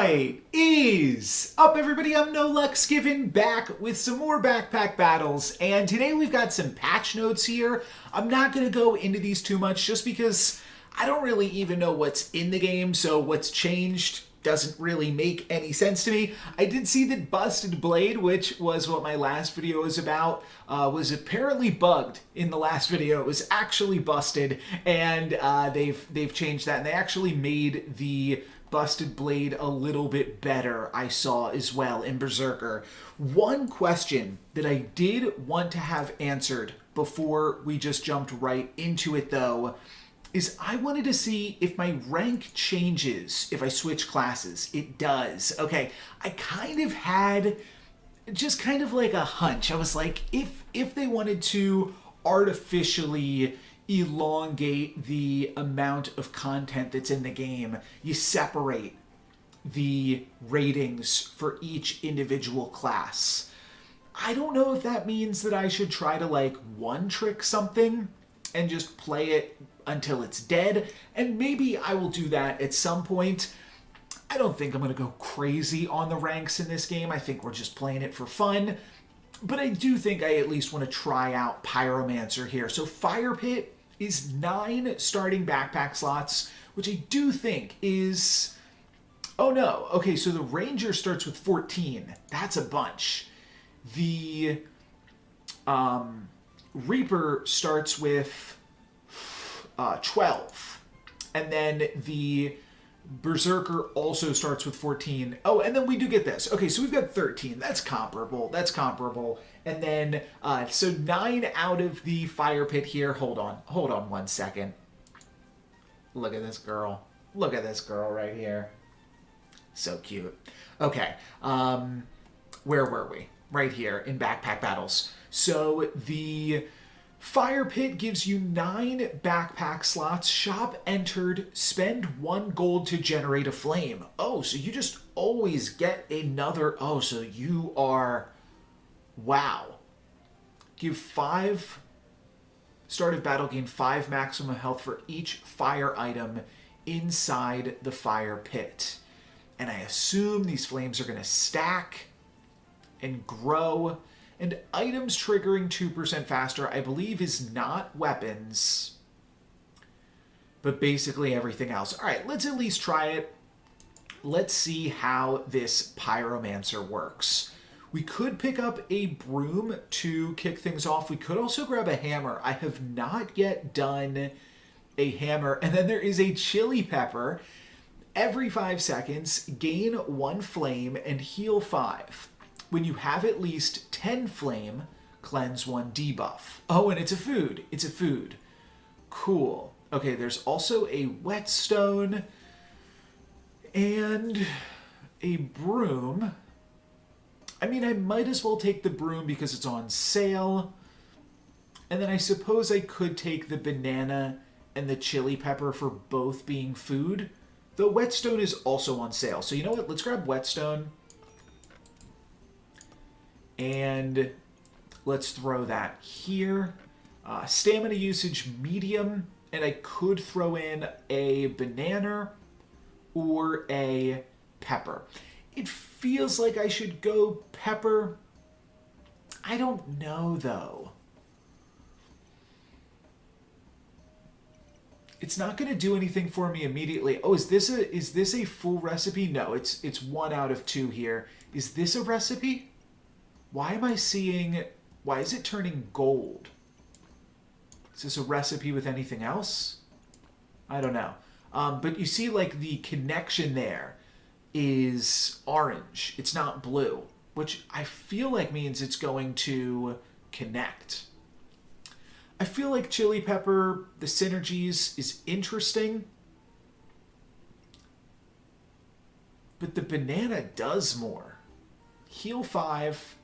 What is up, everybody? I'm NoLucksGiven, back with some more backpack battles, and today we've got some patch notes here. I'm not going to go into these too much just because I don't really even know what's in the game, so what's changed doesn't really make any sense to me. I did see that Busted Blade, which was what my last video was about, was apparently bugged in the last video. It was actually busted, and they've changed that, and they actually made the Busted Blade a little bit better, I saw as well in Berserker. One question that I did want to have answered before we just jumped right into it, though, is I wanted to see if my rank changes if I switch classes. It does. Okay, I kind of had just kind of like a hunch. I was like, if they wanted to artificially elongate the amount of content that's in the game, you separate the ratings for each individual class. I don't know if that means that I should try to like one trick something and just play it until it's dead, and maybe I will do that at some point. I don't think I'm going to go crazy on the ranks in this game. I think we're just playing it for fun, but I do think I at least want to try out Pyromancer here. So Fire Pit is 9 starting backpack slots, which I do think is... Oh no, okay, so the Ranger starts with 14. That's a bunch. The Reaper starts with 12. And then the Berserker also starts with 14. Oh, and then we do get this. Okay, so we've got 13. That's comparable. That's comparable. And then, so 9 out of the Fire Pit here. Hold on 1 second. Look at this girl. Look at this girl right here. So cute. Okay, where were we? Right here in Backpack Battles. So the Fire Pit gives you 9 backpack slots. Shop entered. Spend 1 gold to generate a flame. Oh, so you just always get another... Oh, so you are... Wow. Give 5... Start of battle, gain 5 maximum health for each fire item inside the Fire Pit. And I assume these flames are going to stack and grow. And items triggering 2% faster, I believe, is not weapons, but basically everything else. All right, let's at least try it. Let's see how this Pyromancer works. We could pick up a broom to kick things off. We could also grab a hammer. I have not yet done a hammer. And then there is a chili pepper. Every 5 seconds, gain 1 flame and heal 5. When you have at least 10 flame, cleanse 1 debuff. Oh, and it's a food. It's a food. Cool. Okay, there's also a whetstone and a broom. I mean, I might as well take the broom because it's on sale. And then I suppose I could take the banana and the chili pepper for both being food. The whetstone is also on sale. So you know what? Let's grab whetstone. And let's throw that here. Stamina usage medium, and I could throw in a banana or a pepper. It feels like I should go pepper. I don't know, though. It's not going to do anything for me immediately. Oh, is this a full recipe? No, it's 1 out of 2 here. Is this a recipe? Why am I seeing... Why is it turning gold? Is this a recipe with anything else? I don't know. But you see, like, the connection there is orange. It's not blue, which I feel like means it's going to connect. I feel like chili pepper, the synergies, is interesting. But the banana does more. Heal 5...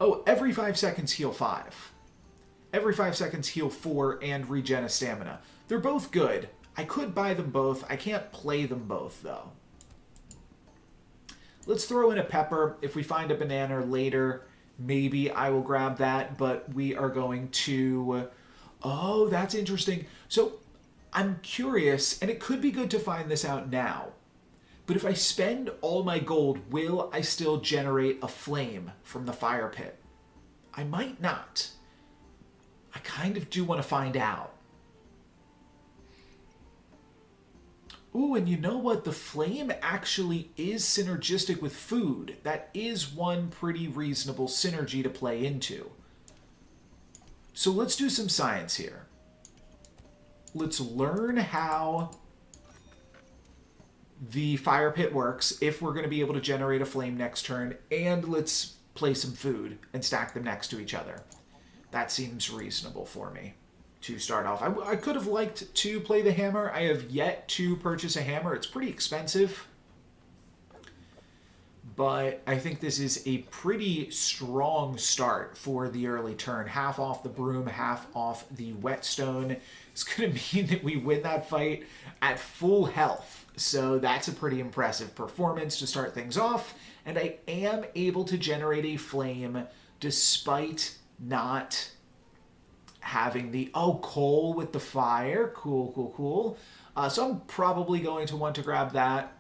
Oh, every 5 seconds heal 5. Every 5 seconds heal 4 and regen a stamina. They're both good. I could buy them both. I can't play them both, though. Let's throw in a pepper. If we find a banana later, maybe I will grab that, but we are going to... Oh, that's interesting. So I'm curious, and it could be good to find this out now. But if I spend all my gold, will I still generate a flame from the fire pit? I might not. I kind of do want to find out. Ooh, and you know what? The flame actually is synergistic with food. That is one pretty reasonable synergy to play into. So let's do some science here. Let's learn how the fire pit works if we're going to be able to generate a flame next turn, and let's play some food and stack them next to each other. That seems reasonable for me to start off. I could have liked to play the hammer. I have yet to purchase a hammer. It's pretty expensive. But I think this is a pretty strong start for the early turn. Half off the broom, half off the whetstone. It's going to mean that we win that fight at full health. So that's a pretty impressive performance to start things off. And I am able to generate a flame despite not having the... Oh, coal with the fire. Cool, cool, cool. So I'm probably going to want to grab that.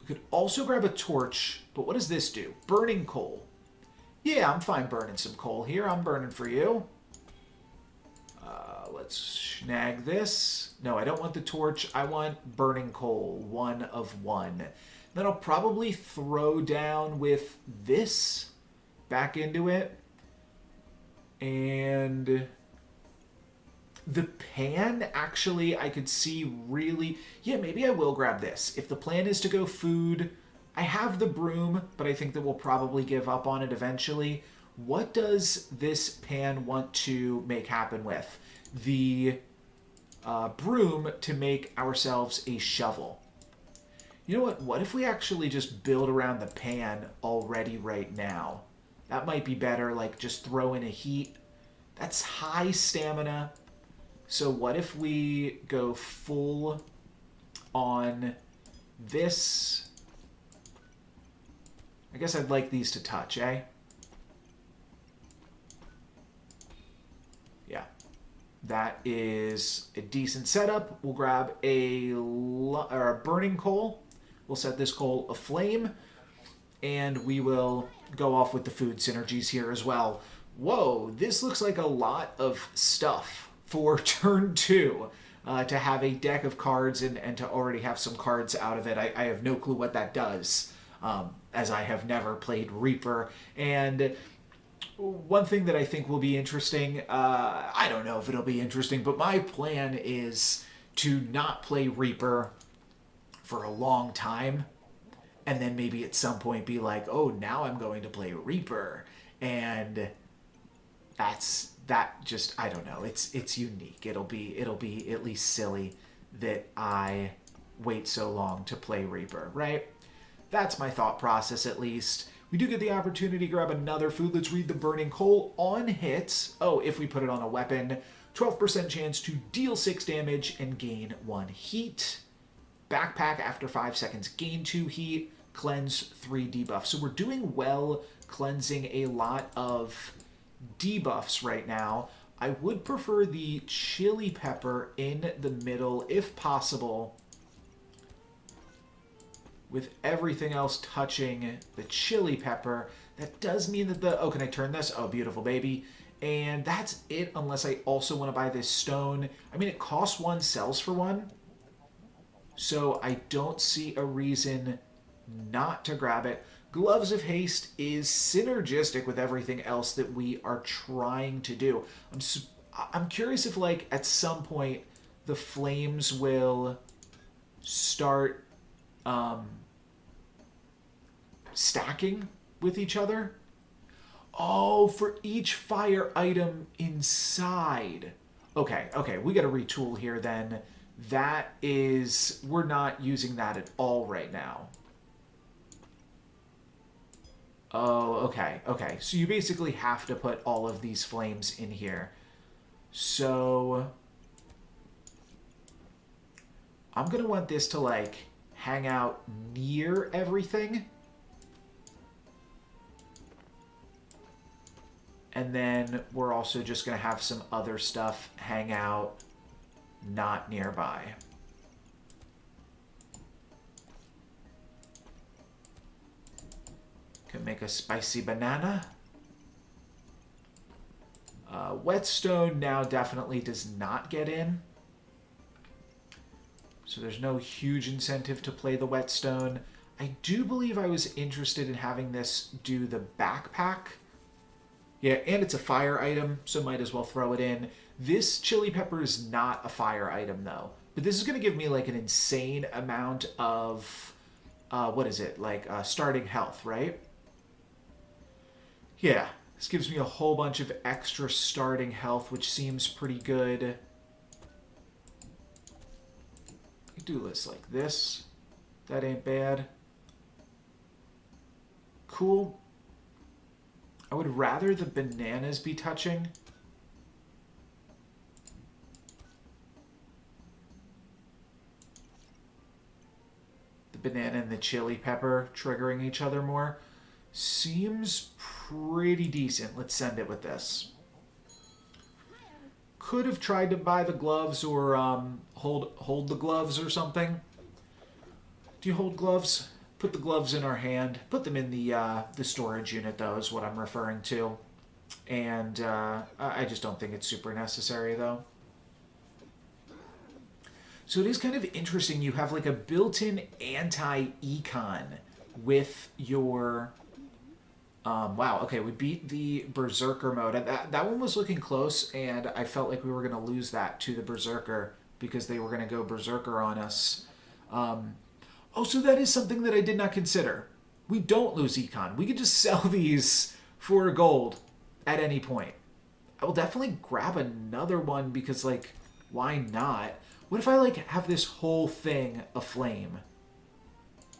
We could also grab a torch, but what does this do? Burning coal. Yeah, I'm fine burning some coal here. I'm burning for you. Let's snag this. No, I don't want the torch. I want burning coal. 1 of 1. Then I'll probably throw down with this back into it. And the pan, actually, I could see really... Yeah, maybe I will grab this. If the plan is to go food, I have the broom, but I think that we'll probably give up on it eventually. What does this pan want to make happen with? The broom to make ourselves a shovel. You know what? What if we actually just build around the pan already right now? That might be better, like just throw in a heat. That's high stamina. So what if we go full on this? I guess I'd like these to touch, eh? Yeah. That is a decent setup. We'll grab a burning coal. We'll set this coal aflame. And we will go off with the food synergies here as well. Whoa, this looks like a lot of stuff for turn 2. To have a deck of cards and to already have some cards out of it. I have no clue what that does, as I have never played Reaper. And one thing that I think will be interesting, I don't know if it'll be interesting, but my plan is to not play Reaper for a long time. And then maybe at some point be like, oh, now I'm going to play Reaper. And that just, I don't know. It's unique. It'll be at least silly that I wait so long to play Reaper, right? That's my thought process, at least. We do get the opportunity to grab another food. Let's read the burning coal on hits. Oh, if we put it on a weapon, 12% chance to deal 6 damage and gain 1 heat. Backpack after 5 seconds, gain 2 heat, cleanse 3 debuffs. So we're doing well cleansing a lot of debuffs right now. I would prefer the chili pepper in the middle if possible, with everything else touching the chili pepper. That does mean that the... Oh, can I turn this? Oh, beautiful, baby. And that's it, unless I also want to buy this stone. I mean, it costs 1, sells for 1. So I don't see a reason not to grab it. Gloves of Haste is synergistic with everything else that we are trying to do. I'm curious if, like, at some point the flames will start stacking with each other. Oh, for each fire item inside. Okay, we got to retool here then. That is... We're not using that at all right now. Oh, okay. So you basically have to put all of these flames in here. So I'm going to want this to, like, hang out near everything. And then we're also just going to have some other stuff hang out not nearby. make a spicy banana. Whetstone now definitely does not get in. So there's no huge incentive to play the Whetstone. I do believe I was interested in having this do the backpack. Yeah, and it's a fire item, so might as well throw it in. This chili pepper is not a fire item, though. But this is going to give me, like, an insane amount of, what is it? Like, starting health, right? Yeah, this gives me a whole bunch of extra starting health, which seems pretty good. I do this like this. That ain't bad. Cool. I would rather the bananas be touching. The banana and the chili pepper triggering each other more. Seems pretty decent. Let's send it with this. Could have tried to buy the gloves or hold the gloves or something. Do you hold gloves? Put the gloves in our hand. Put them in the storage unit, though, is what I'm referring to. And I just don't think it's super necessary, though. So it is kind of interesting. You have like a built-in anti-econ with your... wow, okay, we beat the Berserker mode. That one was looking close, and I felt like we were going to lose that to the Berserker because they were going to go Berserker on us. Oh, so that is something that I did not consider. We don't lose econ. We could just sell these for gold at any point. I will definitely grab another one because, like, why not? What if I, like, have this whole thing aflame?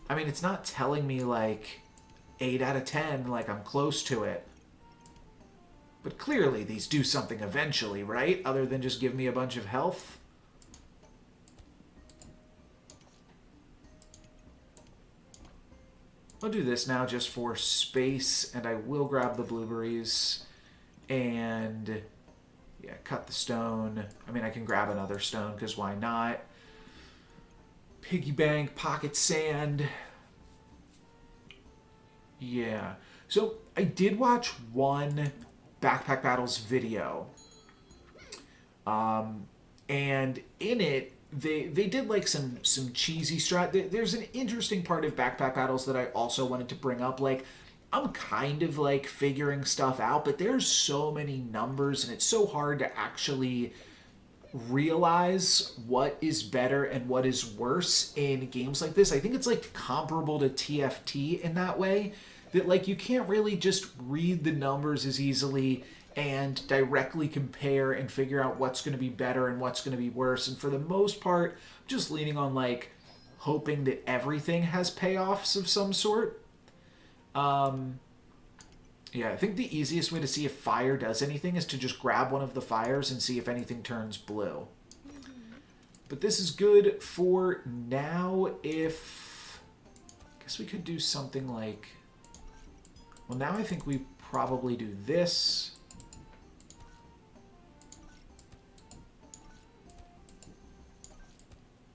I mean, it's not telling me, like, 8 out of 10, like I'm close to it. But clearly these do something eventually, right? Other than just give me a bunch of health. I'll do this now just for space, and I will grab the blueberries and, yeah, cut the stone. I mean, I can grab another stone, because why not? Piggy bank, pocket sand. Yeah. So, I did watch one Backpack Battles video. And in it, they did like some cheesy strat. There's an interesting part of Backpack Battles that I also wanted to bring up. Like, I'm kind of like figuring stuff out, but there's so many numbers and it's so hard to actually realize what is better and what is worse in games like this. I think it's like comparable to TFT in that way, that like you can't really just read the numbers as easily and directly compare and figure out what's going to be better and what's going to be worse. And for the most part, I'm just leaning on like hoping that everything has payoffs of some sort. Yeah, I think the easiest way to see if fire does anything is to just grab one of the fires and see if anything turns blue. But this is good for now. If I guess we could do something like, well, now I think we probably do this.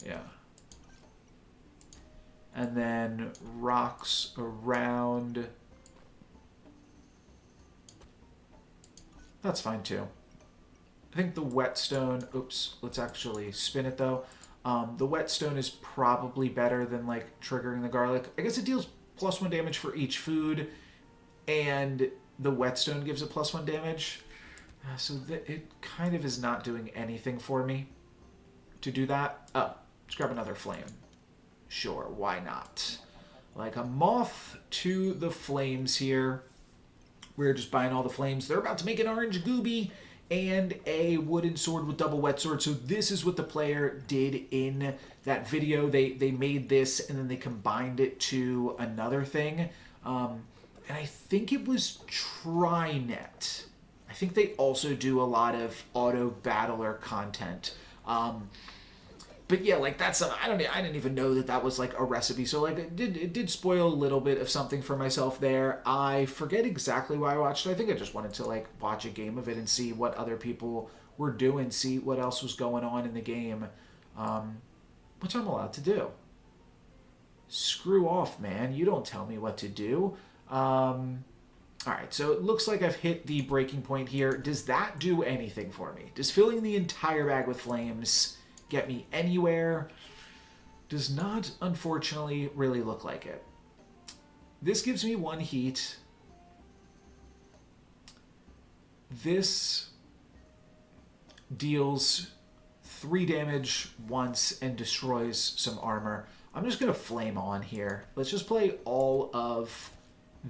Yeah. And then rocks around. That's fine too. I think the whetstone, oops, let's actually spin it though. The whetstone is probably better than like triggering the garlic. I guess it deals +1 damage for each food, and the whetstone gives a +1 damage. So it kind of is not doing anything for me to do that. Oh, let's grab another flame. Sure, why not? Like a moth to the flames here. We're just buying all the flames. They're about to make an orange gooby and a wooden sword with double wet sword. So this is what the player did in that video. They made this and then they combined it to another thing. And I think it was Trinet. I think they also do a lot of auto battler content. But yeah, like that's I didn't even know that was like a recipe. So like it did spoil a little bit of something for myself there. I forget exactly why I watched it. I think I just wanted to like watch a game of it and see what other people were doing, see what else was going on in the game, which I'm allowed to do. Screw off, man. You don't tell me what to do. All right, so it looks like I've hit the breaking point here. Does that do anything for me? Does filling the entire bag with flames get me anywhere? Does not, unfortunately, really look like it. This gives me 1 heat. This deals 3 damage once and destroys some armor. I'm just going to flame on here. Let's just play all of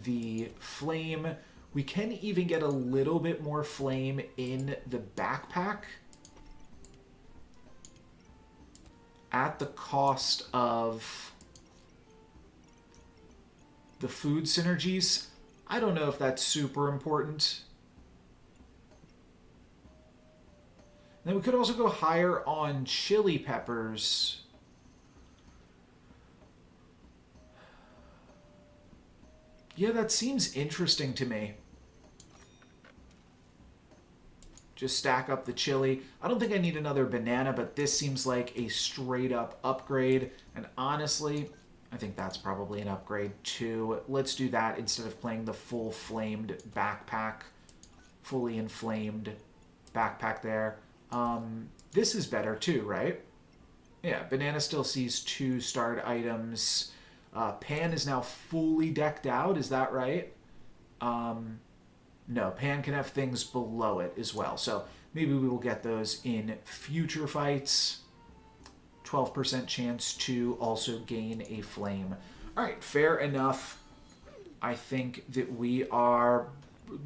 the flame. We can even get a little bit more flame in the backpack at the cost of the food synergies. I don't know if that's super important. Then we could also go higher on chili peppers. Yeah, that seems interesting to me. Just stack up the chili. I don't think I need another banana, but this seems like a straight up upgrade. And honestly, I think that's probably an upgrade too. Let's do that instead of playing the full flamed backpack. Fully inflamed backpack there. This is better too, right? Yeah, banana still sees 2 starred items. Pan is now fully decked out, is that right? No, Pan can have things below it as well. So maybe we will get those in future fights. 12% chance to also gain a flame. All right, fair enough. I think that we are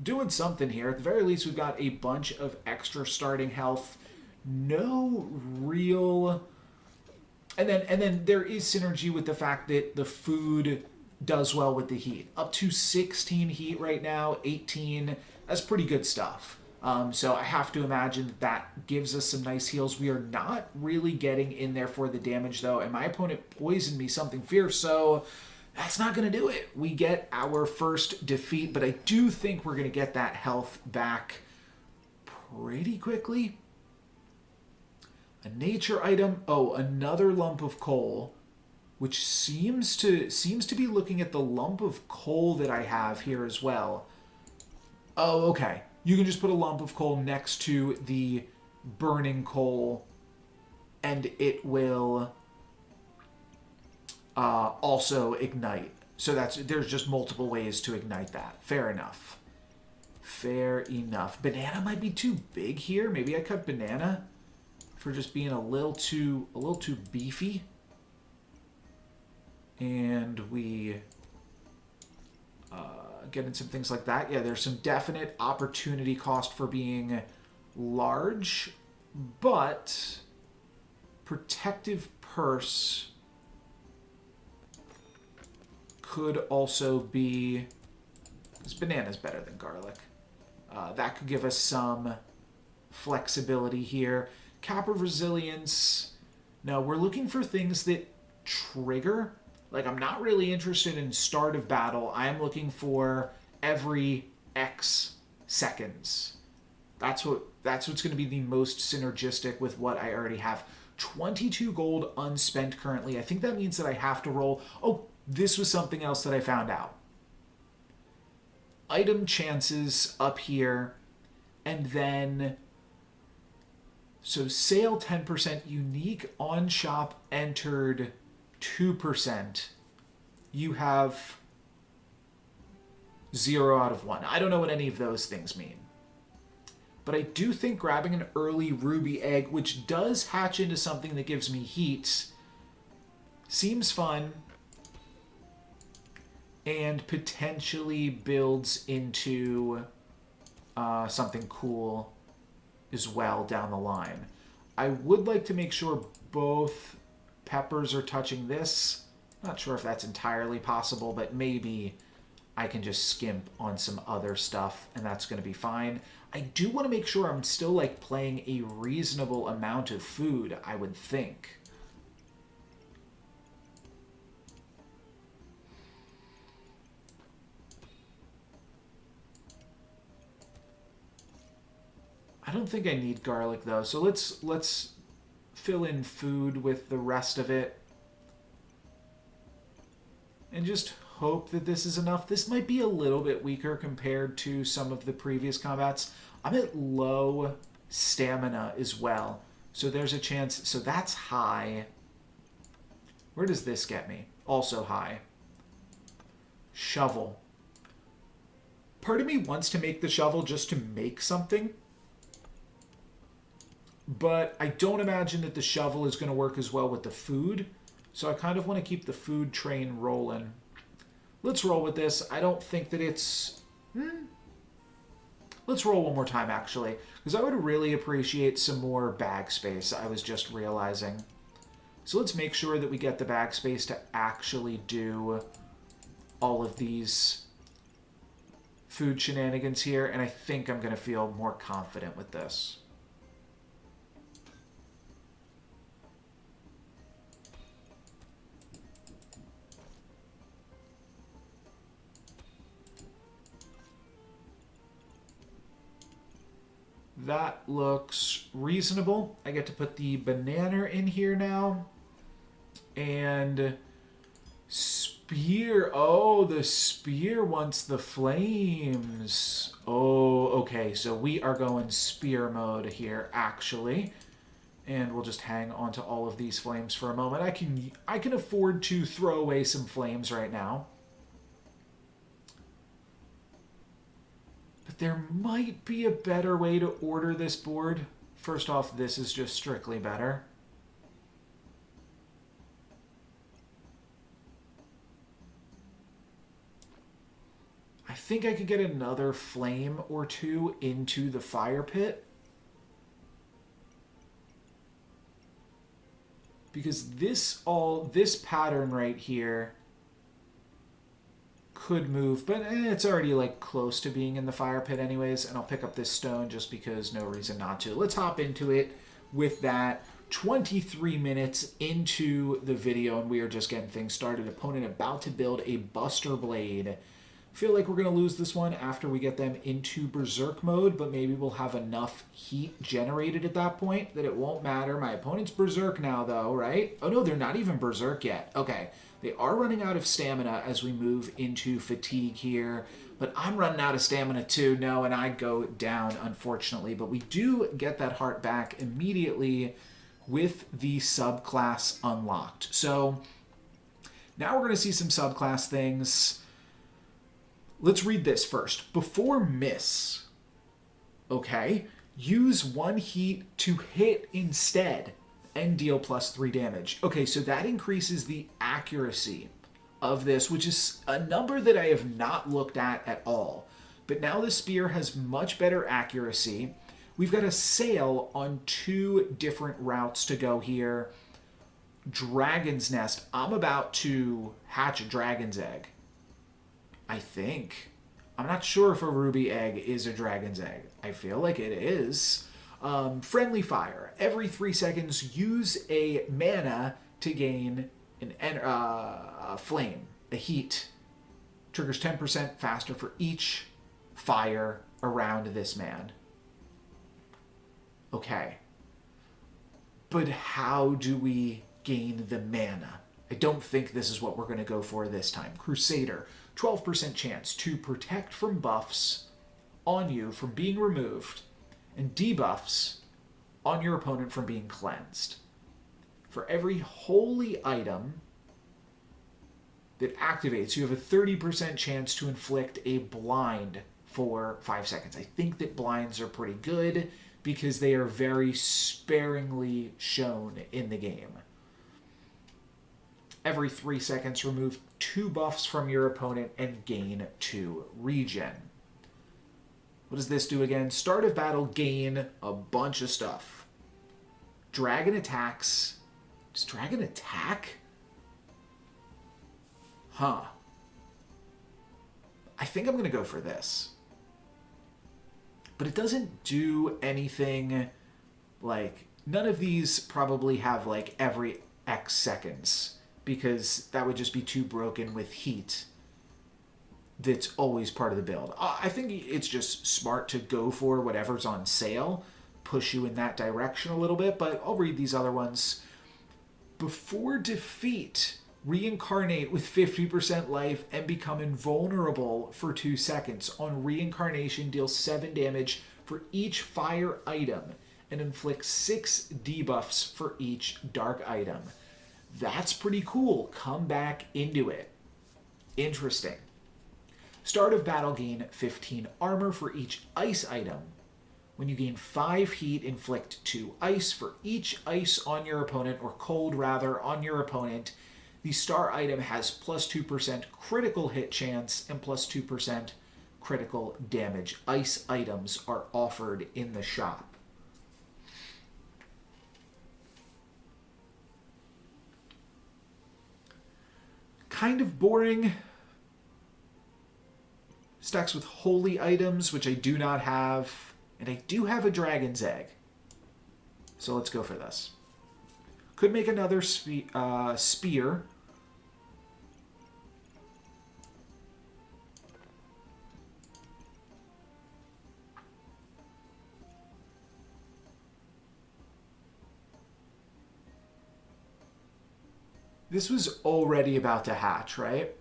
doing something here. At the very least, we've got a bunch of extra starting health. No real... And then there is synergy with the fact that the food does well with the heat. Up to 16 heat right now, 18. That's pretty good stuff. So I have to imagine that that gives us some nice heals. We are not really getting in there for the damage, though, and my opponent poisoned me something fierce, so that's not going to do it. We get our first defeat, but I do think we're going to get that health back pretty quickly. A nature item. Oh, another lump of coal, which seems to be looking at the lump of coal that I have here as well. Oh, okay. You can just put a lump of coal next to the burning coal, and it will also ignite. So there's just multiple ways to ignite that. Fair enough. Fair enough. Banana might be too big here. Maybe I cut banana for just being a little too beefy. And we get in some things like that. Yeah, there's some definite opportunity cost for being large, but protective purse could also be... This banana's better than garlic. That could give us some flexibility here. Cap of resilience. No, we're looking for things that trigger. Like, I'm not really interested in start of battle. I am looking for every X seconds. That's what's going to be the most synergistic with what I already have. 22 gold unspent currently. I think that means that I have to roll. Oh, this was something else that I found out. Item chances up here, and then... So sale 10%, unique on shop entered 2%. You have 0 out of 1. I don't know what any of those things mean. But I do think grabbing an early ruby egg, which does hatch into something that gives me heat, seems fun. And potentially builds into something cool as well down the line. I would like to make sure both peppers are touching this. Not sure if that's entirely possible, but maybe I can just skimp on some other stuff and that's going to be fine. I do want to make sure I'm still like playing a reasonable amount of food, I would think. I don't think I need garlic though, so let's fill in food with the rest of it. And just hope that this is enough. This might be a little bit weaker compared to some of the previous combats. I'm at low stamina as well. So there's a chance. So that's high. Where does this get me? Also high. Shovel. Part of me wants to make the shovel just to make something. But I don't imagine that the shovel is going to work as well with the food. So I kind of want to keep the food train rolling. Let's roll with this. I don't think that it's... Let's roll one more time, actually. Because I would really appreciate some more bag space, I was just realizing. So let's make sure that we get the bag space to actually do all of these food shenanigans here. And I think I'm going to feel more confident with this. That looks reasonable. I get to put the banana in here now. And spear. Oh, the spear wants the flames. Oh, okay. So we are going spear mode here, actually. And we'll just hang on to all of these flames for a moment. I can afford to throw away some flames right now. There might be a better way to order this board. First off, this is just strictly better. I think I could get another flame or two into the fire pit. Because this pattern right here could move, but it's already like close to being in the fire pit anyways, and I'll pick up this stone just because no reason not to. Let's hop into it with that. 23 minutes into the video and we are just getting things started. Opponent about to build a Buster Blade. Feel like we're going to lose this one after we get them into Berserk mode, but maybe we'll have enough heat generated at that point that it won't matter. My opponent's Berserk now though, right? Oh no, they're not even Berserk yet. Okay. They are running out of stamina as we move into fatigue here. But I'm running out of stamina too. No, and I go down, unfortunately. But we do get that heart back immediately with the subclass unlocked. So now we're going to see some subclass things. Let's read this first. Before miss, okay, use 1 heat to hit instead and deal +3 damage. Okay, so that increases the accuracy of this, which is a number that I have not looked at all. But now the spear has much better accuracy. We've got a sail on 2 different routes to go here. Dragon's Nest. I'm about to hatch a dragon's egg. I think. I'm not sure if a ruby egg is a dragon's egg. I feel like it is. Friendly fire. Every 3 seconds, use a mana to gain a flame, a heat. Triggers 10% faster for each fire around this man. Okay. But how do we gain the mana? I don't think this is what we're going to go for this time. Crusader. 12% chance to protect from buffs on you from being removed and debuffs on your opponent from being cleansed. For every holy item that activates, you have a 30% chance to inflict a blind for 5 seconds. I think that blinds are pretty good because they are very sparingly shown in the game. Every 3 seconds, remove 2 buffs from your opponent and gain 2 regen. What does this do again? Start of battle, gain a bunch of stuff. Dragon attacks. Does dragon attack? Huh. I think I'm going to go for this. But it doesn't do anything like... None of these probably have like every X seconds, because that would just be too broken with heat. That's always part of the build. I think it's just smart to go for whatever's on sale, push you in that direction a little bit, but I'll read these other ones. Before defeat, Reincarnate with 50% life and become invulnerable for 2 seconds. On reincarnation, deal 7 damage for each fire item and inflict 6 debuffs for each dark item. That's pretty cool. Come back into it. Interesting. Start of battle, gain 15 armor for each ice item. When you gain 5 heat, inflict 2 ice for each ice on your opponent, or cold rather, on your opponent. The star item has plus 2% critical hit chance and plus 2% critical damage. Ice items are offered in the shop. Kind of boring. Stacks with holy items, which I do not have. And I do have a dragon's egg. So let's go for this. Could make another spear. This was already about to hatch, right?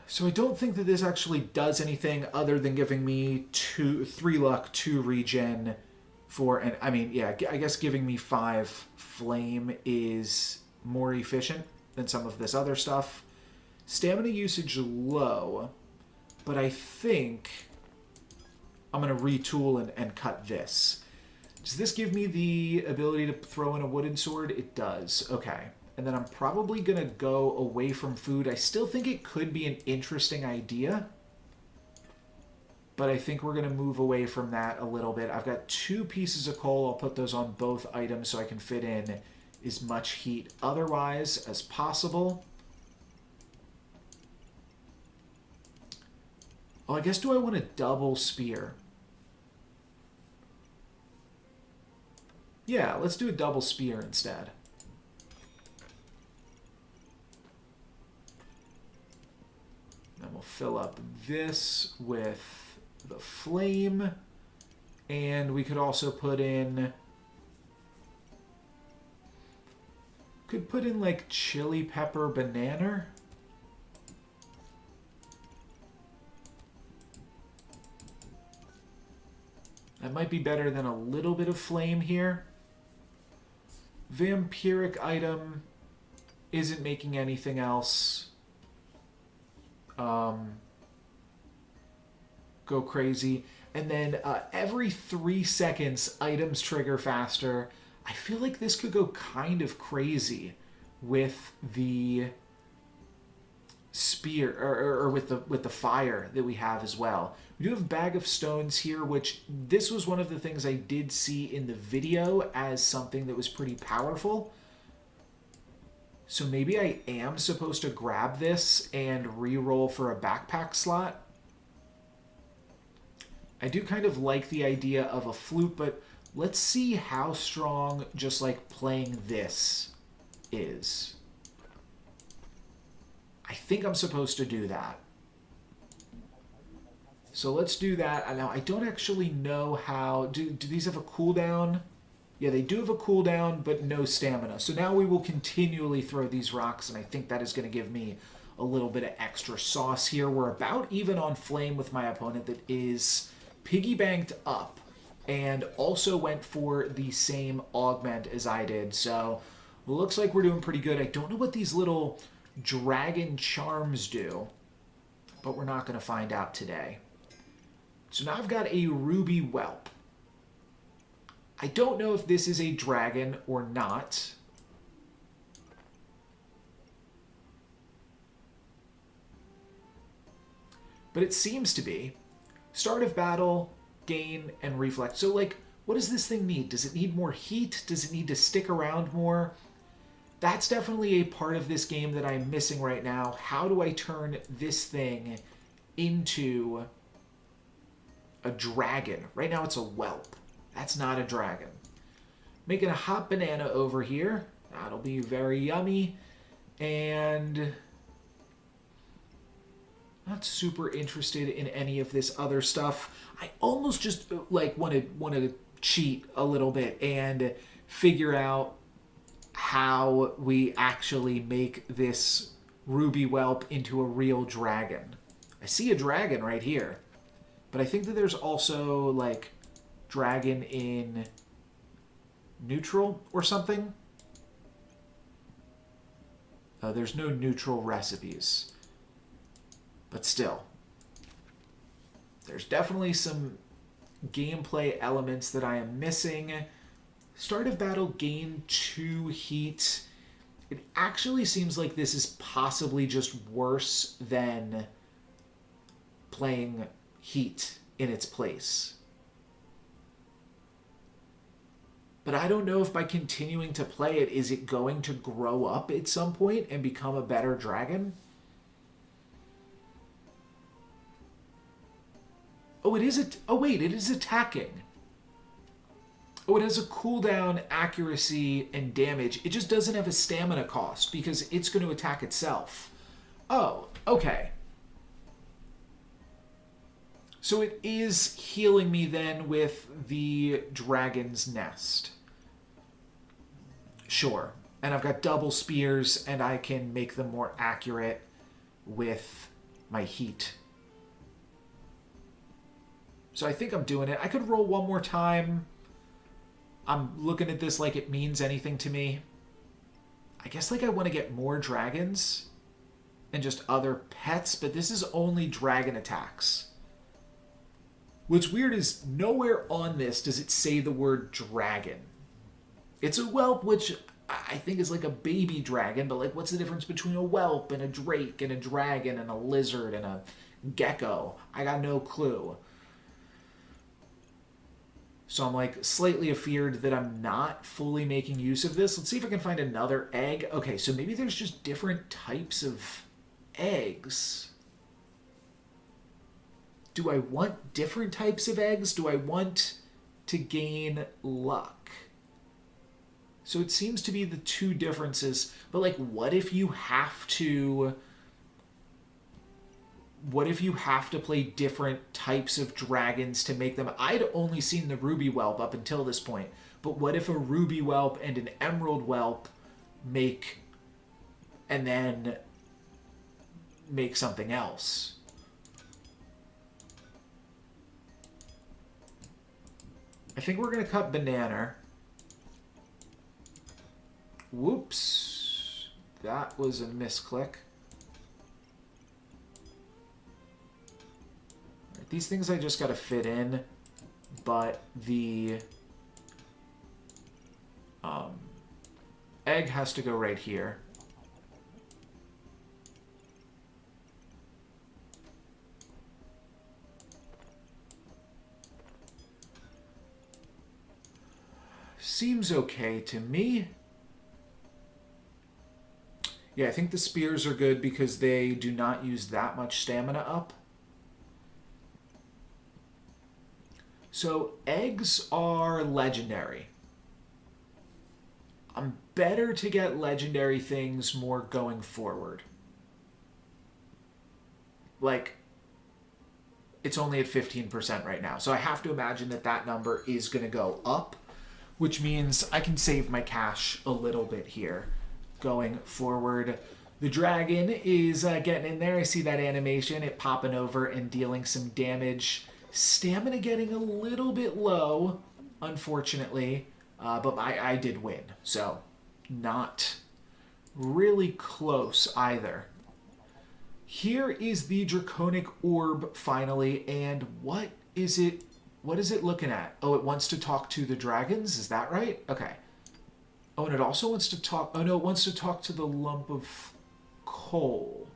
So I don't think that this actually does anything other than giving me 3 luck, 2 regen for, and I mean, yeah, I guess giving me 5 flame is more efficient than some of this other stuff. Stamina usage low, but I think I'm going to retool and cut this. Does this give me the ability to throw in a wooden sword? It does. Okay. And then I'm probably going to go away from food. I still think it could be an interesting idea, but I think we're going to move away from that a little bit. I've got 2 pieces of coal. I'll put those on both items so I can fit in as much heat otherwise as possible. Oh, I guess do I want a double spear? Yeah, let's do a double spear instead. Then we'll fill up this with the flame. And we could also put in... Could put in like chili pepper banana. That might be better than a little bit of flame here. Vampiric item isn't making anything else go crazy. And then every 3 seconds, items trigger faster. I feel like this could go kind of crazy with the spear, or with the fire that we have as well. We do have Bag of Stones here, which this was one of the things I did see in the video as something that was pretty powerful. So maybe I am supposed to grab this and re-roll for a backpack slot. I do kind of like the idea of a flute, but let's see how strong just like playing this is. I think I'm supposed to do that. So let's do that. Now, I don't actually know how... Do these have a cooldown? Yeah, they do have a cooldown, but no stamina. So now we will continually throw these rocks, and I think that is going to give me a little bit of extra sauce here. We're about even on flame with my opponent that is piggy banked up and also went for the same augment as I did. So it looks like we're doing pretty good. I don't know what these little dragon charms do, but we're not going to find out today. So now I've got a ruby whelp. I don't know if this is a dragon or not. But it seems to be. Start of battle, gain, and reflect. So, like, what does this thing need? Does it need more heat? Does it need to stick around more? That's definitely a part of this game that I'm missing right now. How do I turn this thing into a dragon? Right now it's a whelp. That's not a dragon. Making a hot banana over here. That'll be very yummy. And not super interested in any of this other stuff. I almost just like want to cheat a little bit and figure out how we actually make this ruby whelp into a real dragon. I see a dragon right here, but I think that there's also like dragon in neutral or something. There's no neutral recipes, but still, there's definitely some gameplay elements that I am missing. Start of battle, gain 2 heat. It actually seems like this is possibly just worse than playing heat in its place. But I don't know if by continuing to play it, is it going to grow up at some point and become a better dragon? Oh, it is oh wait, it is attacking. Oh, it has a cooldown, accuracy, and damage. It just doesn't have a stamina cost because it's going to attack itself. Oh, okay. So it is healing me then with the dragon's nest. Sure. And I've got double spears and I can make them more accurate with my heat. So I think I'm doing it. I could roll one more time. I'm looking at this like it means anything to me. I guess like I want to get more dragons and just other pets, but this is only dragon attacks. What's weird is nowhere on this does it say the word dragon. It's a whelp, which I think is like a baby dragon, but like what's the difference between a whelp and a drake and a dragon and a lizard and a gecko? I got no clue. So I'm like slightly afeared that I'm not fully making use of this. Let's see if I can find another egg. Okay, so maybe there's just different types of eggs. Do I want different types of eggs? Do I want to gain luck? So it seems to be the two differences. But like, what if you have to play different types of dragons to make them? I'd only seen the ruby whelp up until this point. But what if a ruby whelp and an emerald whelp make something else? I think we're going to cut banana. Whoops. That was a misclick. Right, these things I just got to fit in, but the egg has to go right here. Seems okay to me. Yeah, I think the spears are good because they do not use that much stamina up. So eggs are legendary. I'm better to get legendary things more going forward. Like, it's only at 15% right now. So I have to imagine that that number is going to go up, which means I can save my cash a little bit here going forward. The dragon is getting in there. I see that animation, it popping over and dealing some damage. Stamina getting a little bit low, unfortunately, but I did win, so not really close either. Here is the draconic orb finally, and what is it looking at? Oh, it wants to talk to the dragons, is that right? Okay. Oh, and it also wants to talk... Oh, no, it wants to talk to the lump of coal.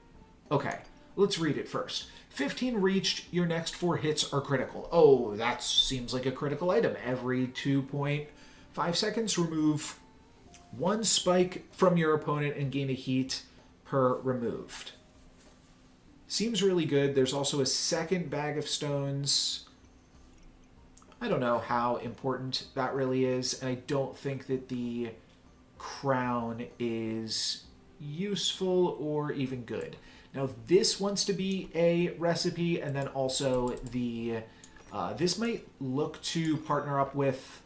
Okay, let's read it first. 15 reached. Your next 4 hits are critical. Oh, that seems like a critical item. Every 2.5 seconds, remove 1 spike from your opponent and gain a heat per removed. Seems really good. There's also a second bag of stones. I don't know how important that really is, and I don't think that the crown is useful or even good. Now this wants to be a recipe, and then also the this might look to partner up with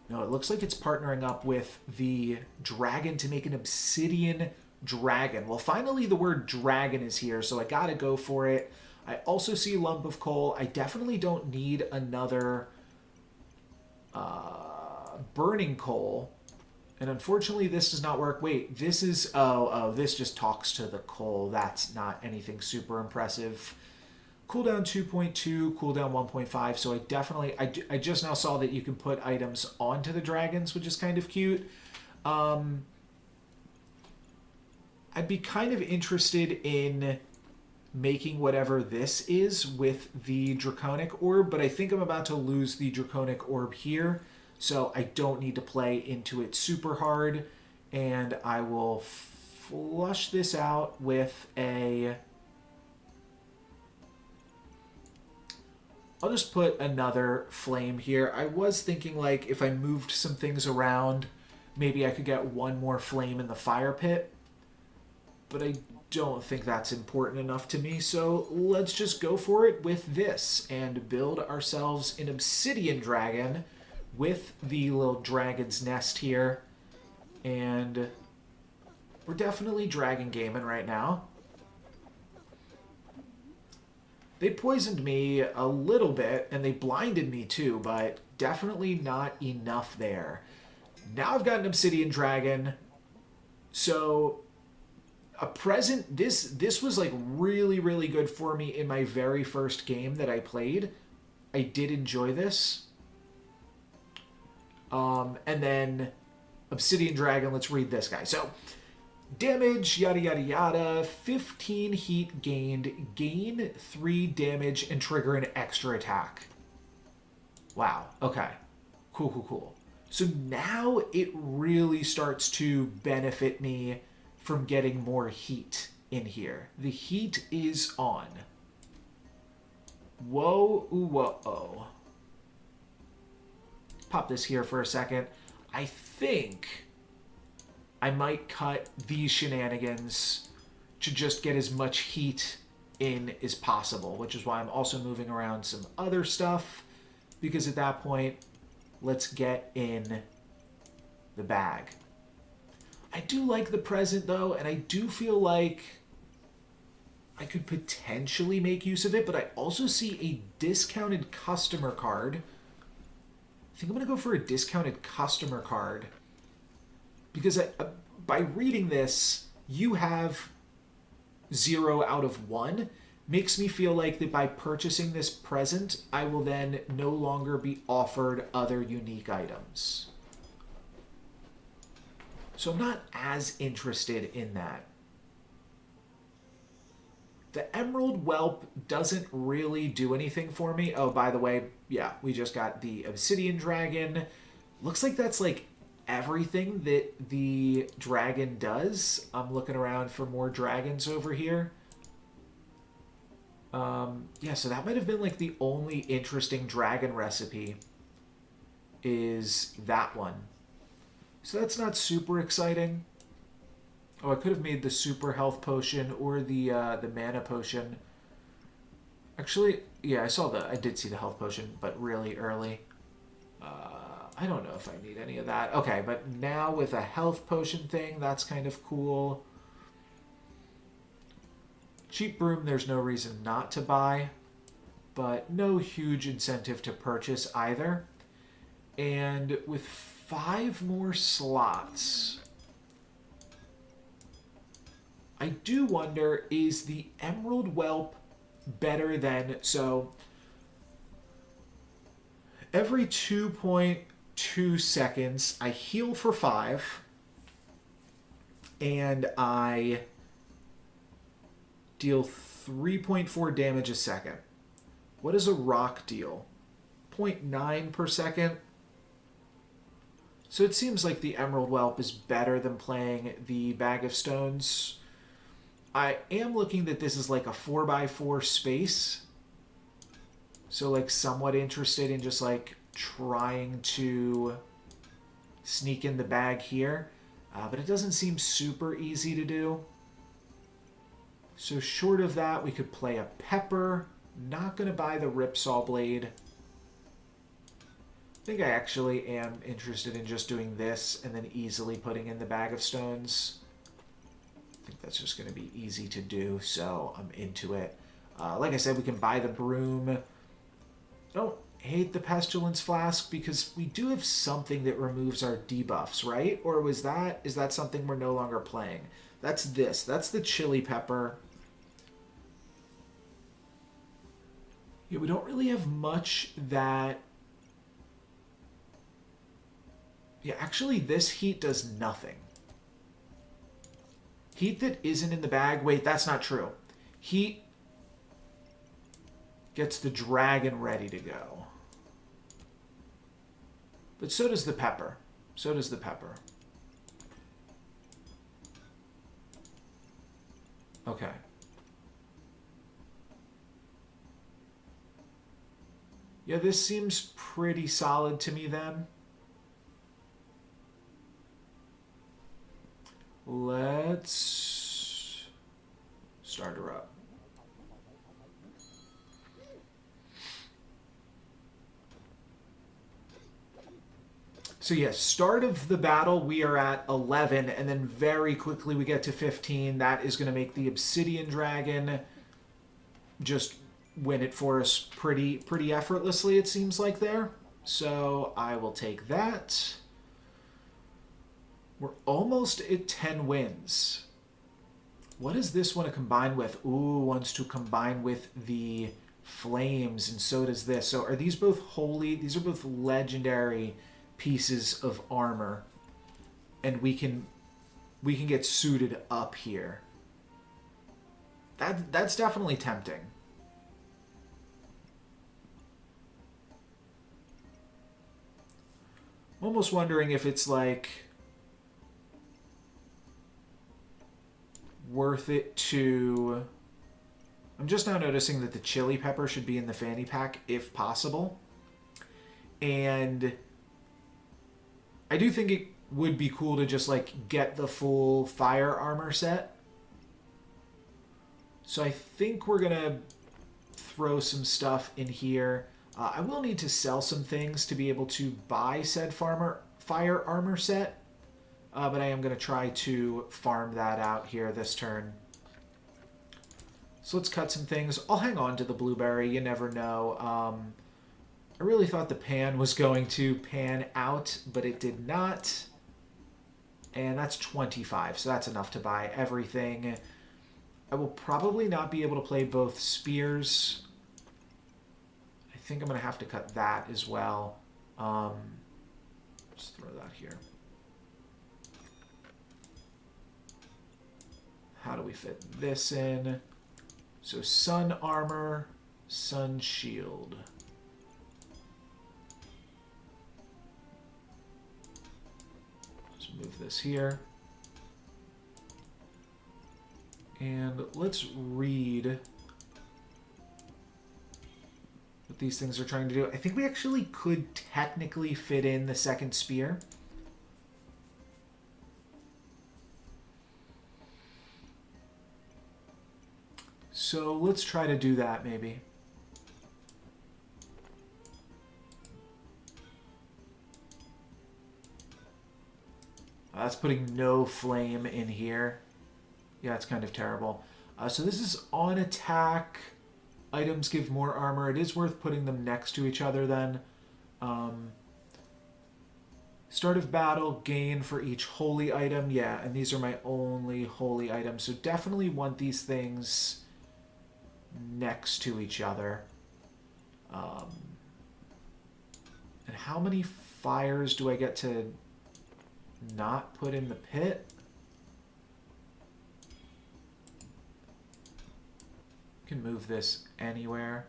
No, it looks like it's partnering up with the dragon to make an obsidian dragon. Well, finally the word dragon is here, so I gotta go for it. I also see a lump of coal. I definitely don't need another burning coal. And unfortunately, this does not work. Wait, this is... Oh, this just talks to the coal. That's not anything super impressive. Cooldown 2.2, cooldown 1.5. So I definitely... I just now saw that you can put items onto the dragons, which is kind of cute. I'd be kind of interested in making whatever this is with the Draconic Orb, but I think I'm about to lose the Draconic Orb here, so I don't need to play into it super hard, and I will flush this out with a... I'll just put another flame here. I was thinking, like, if I moved some things around, maybe I could get one more flame in the fire pit, but I don't think that's important enough to me, so let's just go for it with this and build ourselves an obsidian dragon with the little dragon's nest here. And we're definitely dragon gaming right now. They poisoned me a little bit and they blinded me too, but definitely not enough there. Now I've got an obsidian dragon, so a present... This was like really good for me in my very first game that I played. I did enjoy this. And then Obsidian Dragon, let's read this guy. So, damage, yada yada yada, 15 heat gained, gain 3 damage, and trigger an extra attack. Wow, okay. Cool. So now it really starts to benefit me from getting more heat in here. The heat is on. Whoa. Pop this here for a second. I think I might cut these shenanigans to just get as much heat in as possible, which is why I'm also moving around some other stuff, because at that point, let's get in the bag. I do like the present, though, and I do feel like I could potentially make use of it, but I also see a discounted customer card. I think I'm going to go for a discounted customer card, because by reading this, you have 0 out of 1, makes me feel like that by purchasing this present, I will then no longer be offered other unique items. So I'm not as interested in that. The Emerald Whelp doesn't really do anything for me. Oh, by the way, yeah, we just got the Obsidian Dragon. Looks like that's like everything that the dragon does. I'm looking around for more dragons over here. Yeah, so that might have been like the only interesting dragon recipe is that one. So that's not super exciting. Oh, I could have made the super health potion or the mana potion. Actually, yeah, I did see the health potion, but really early. I don't know if I need any of that. Okay, but now with a health potion thing, that's kind of cool. Cheap broom, there's no reason not to buy, but no huge incentive to purchase either. And with 5 more slots, I do wonder, is the Emerald Whelp better than... So, every 2.2 seconds, I heal for 5, and I deal 3.4 damage a second. What does a rock deal? 0.9 per second? So it seems like the Emerald Whelp is better than playing the Bag of Stones. I am looking that this is like a 4x4 space. So like somewhat interested in just like trying to sneak in the bag here. But it doesn't seem super easy to do. So short of that, we could play a pepper. Not going to buy the Ripsaw Blade. I think I actually am interested in just doing this and then easily putting in the bag of stones. I think that's just going to be easy to do, so I'm into it. Like I said, we can buy the broom. I don't hate the pestilence flask because we do have something that removes our debuffs, right? Or is that something we're no longer playing? That's this. That's the chili pepper. Yeah, we don't really have much that... Yeah, actually, this heat does nothing. Heat that isn't in the bag... Wait, that's not true. Heat gets the dragon ready to go. But so does the pepper. So does the pepper. Okay. Yeah, this seems pretty solid to me then. Let's start her up. So yes, start of the battle, we are at 11, and then very quickly we get to 15. That is going to make the Obsidian Dragon just win it for us pretty effortlessly, it seems like there. So I will take that. We're almost at 10 wins. What does this want to combine with? Ooh, wants to combine with the flames, and so does this. So are these both holy? These are both legendary pieces of armor, and we can get suited up here. That's definitely tempting. I'm almost wondering if it's like worth it to... I'm just now noticing that the chili pepper should be in the fanny pack if possible, and I do think it would be cool to just like get the full fire armor set. So I think we're gonna throw some stuff in here. I will need to sell some things to be able to buy said fire armor set, but I am gonna try to farm that out here this turn. So let's cut some things. I'll hang on to the blueberry. You never know. I really thought the pan was going to pan out, but it did not. And that's 25, so that's enough to buy everything. I will probably not be able to play both spears. I think I'm going to have to cut that as well. Just throw that here. How do we fit this in? So sun armor, sun shield. Move this here. And let's read what these things are trying to do. I think we actually could technically fit in the second spear. So let's try to do that maybe. That's putting no flame in here. Yeah, it's kind of terrible. So this is on attack. Items give more armor. It is worth putting them next to each other then. Start of battle, gain for each holy item. Yeah, and these are my only holy items. So definitely want these things next to each other. And how many fires do I get to not put in the pit? You can move this anywhere.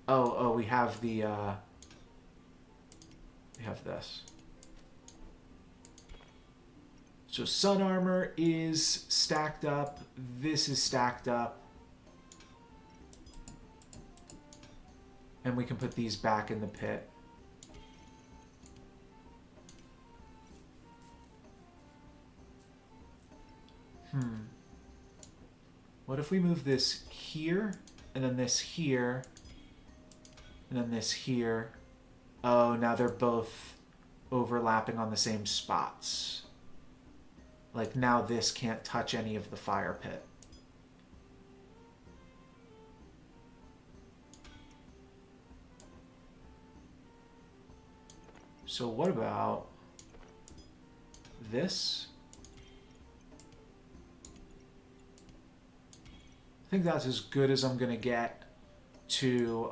Oh, we have the, we have this. So sun armor is stacked up. This is stacked up. And we can put these back in the pit. What if we move this here and then this here, and then this here. Oh, now they're both overlapping on the same spots. Like now this can't touch any of the fire pit. So what about this? I think that's as good as I'm going to get to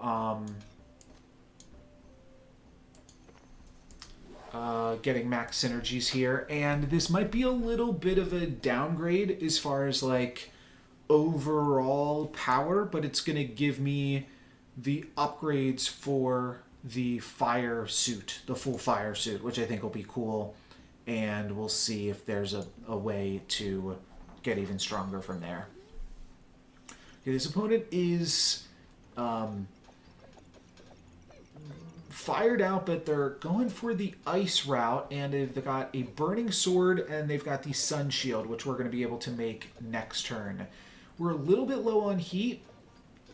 getting max synergies here. And this might be a little bit of a downgrade as far as like overall power, but it's going to give me the upgrades for the fire suit, the full fire suit, which I think will be cool. And we'll see if there's a way to get even stronger from there. Okay, this opponent is fired out, but they're going for the ice route, and they've got a burning sword, and they've got the sun shield, which we're going to be able to make next turn. We're a little bit low on heat.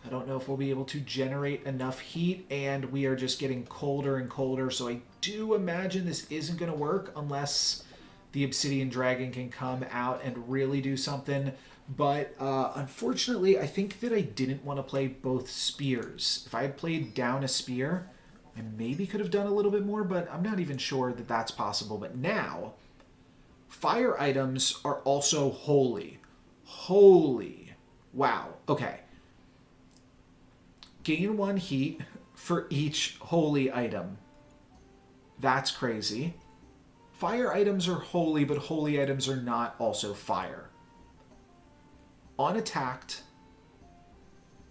I don't know if we'll be able to generate enough heat, and we are just getting colder and colder, so I do imagine this isn't going to work unless the Obsidian Dragon can come out and really do something. But unfortunately, I think that I didn't want to play both spears. If I had played down a spear, I maybe could have done a little bit more, but I'm not even sure that that's possible. But now, fire items are also holy. Holy. Wow. Okay. Gain 1 heat for each holy item. That's crazy. Fire items are holy, but holy items are not also fire. On attacked,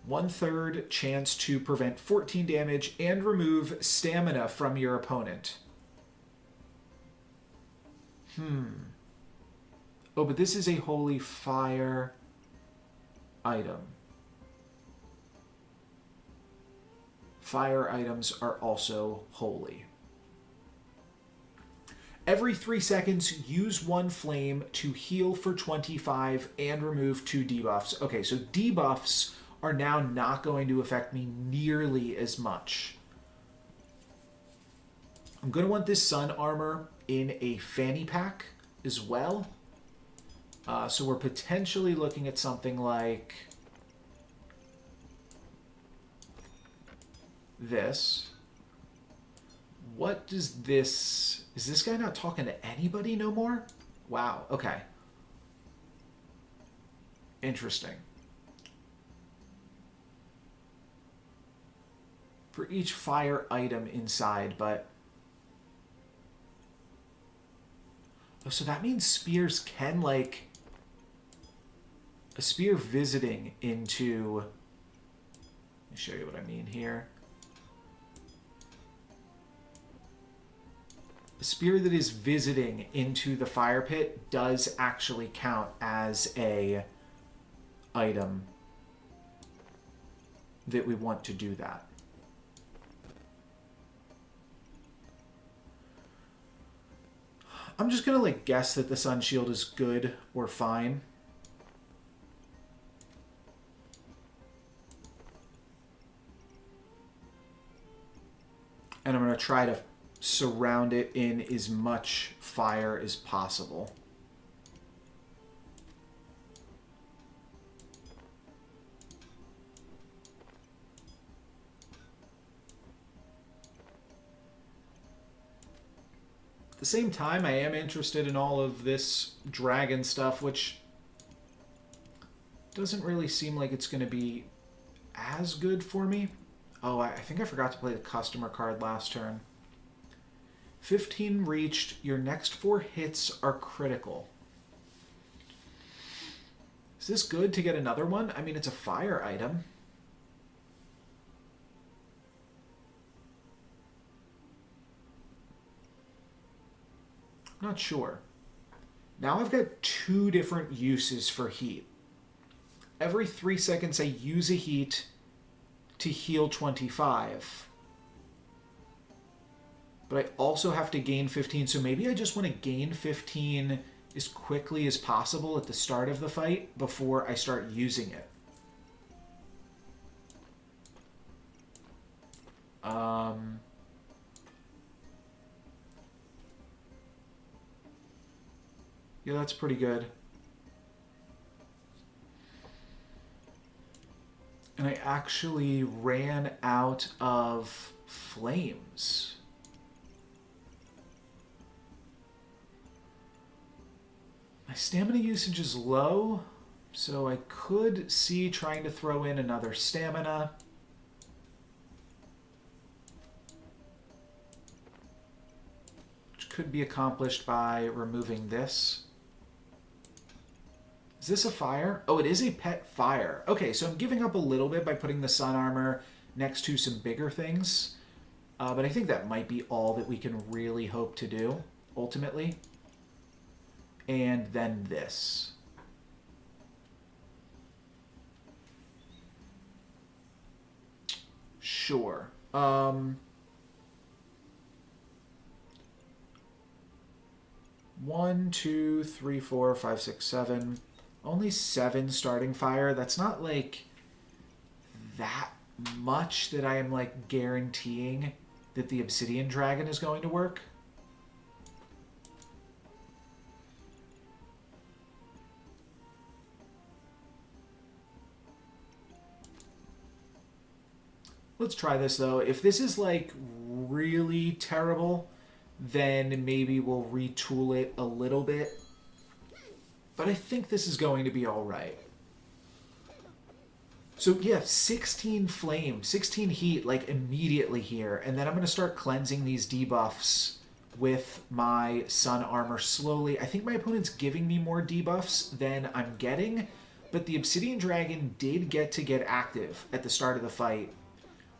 1/3 chance to prevent 14 damage and remove stamina from your opponent. Oh, but this is a holy fire item. Fire items are also holy. Every 3 seconds, use 1 flame to heal for 25 and remove 2 debuffs. Okay, so debuffs are now not going to affect me nearly as much. I'm going to want this sun armor in a fanny pack as well. So we're potentially looking at something like this. What does this... Is this guy not talking to anybody no more? Wow, okay. Interesting. For each fire item inside, but... Oh, so that means spears can, like... A spear visiting into... Let me show you what I mean here. A spear that is visiting into the fire pit does actually count as a item that we want to do that. I'm just gonna like guess that the sun shield is good or fine. And I'm gonna try to surround it in as much fire as possible. At the same time, I am interested in all of this dragon stuff, which doesn't really seem like it's going to be as good for me. Oh, I think I forgot to play the customer card last turn. 15 reached. Your next 4 hits are critical. Is this good to get another one? I mean, it's a fire item. Not sure. Now I've got 2 different uses for heat. Every 3 seconds I use a heat to heal 25. But I also have to gain 15, so maybe I just want to gain 15 as quickly as possible at the start of the fight before I start using it. Yeah, that's pretty good. And I actually ran out of flames. My stamina usage is low, so I could see trying to throw in another stamina. Which could be accomplished by removing this. Is this a fire? Oh, it is a pet fire. Okay, so I'm giving up a little bit by putting the sun armor next to some bigger things. But I think that might be all that we can really hope to do, ultimately. And then this. Sure. 1, 2, 3, 4, 5, 6, 7. Only 7 starting fire. That's not like that much that I am like guaranteeing that the Obsidian Dragon is going to work. Let's try this though. If this is like really terrible, then maybe we'll retool it a little bit. But I think this is going to be all right. So yeah, 16 flame, 16 heat, like immediately here. And then I'm going to start cleansing these debuffs with my sun armor slowly. I think my opponent's giving me more debuffs than I'm getting. But the Obsidian Dragon did get active at the start of the fight,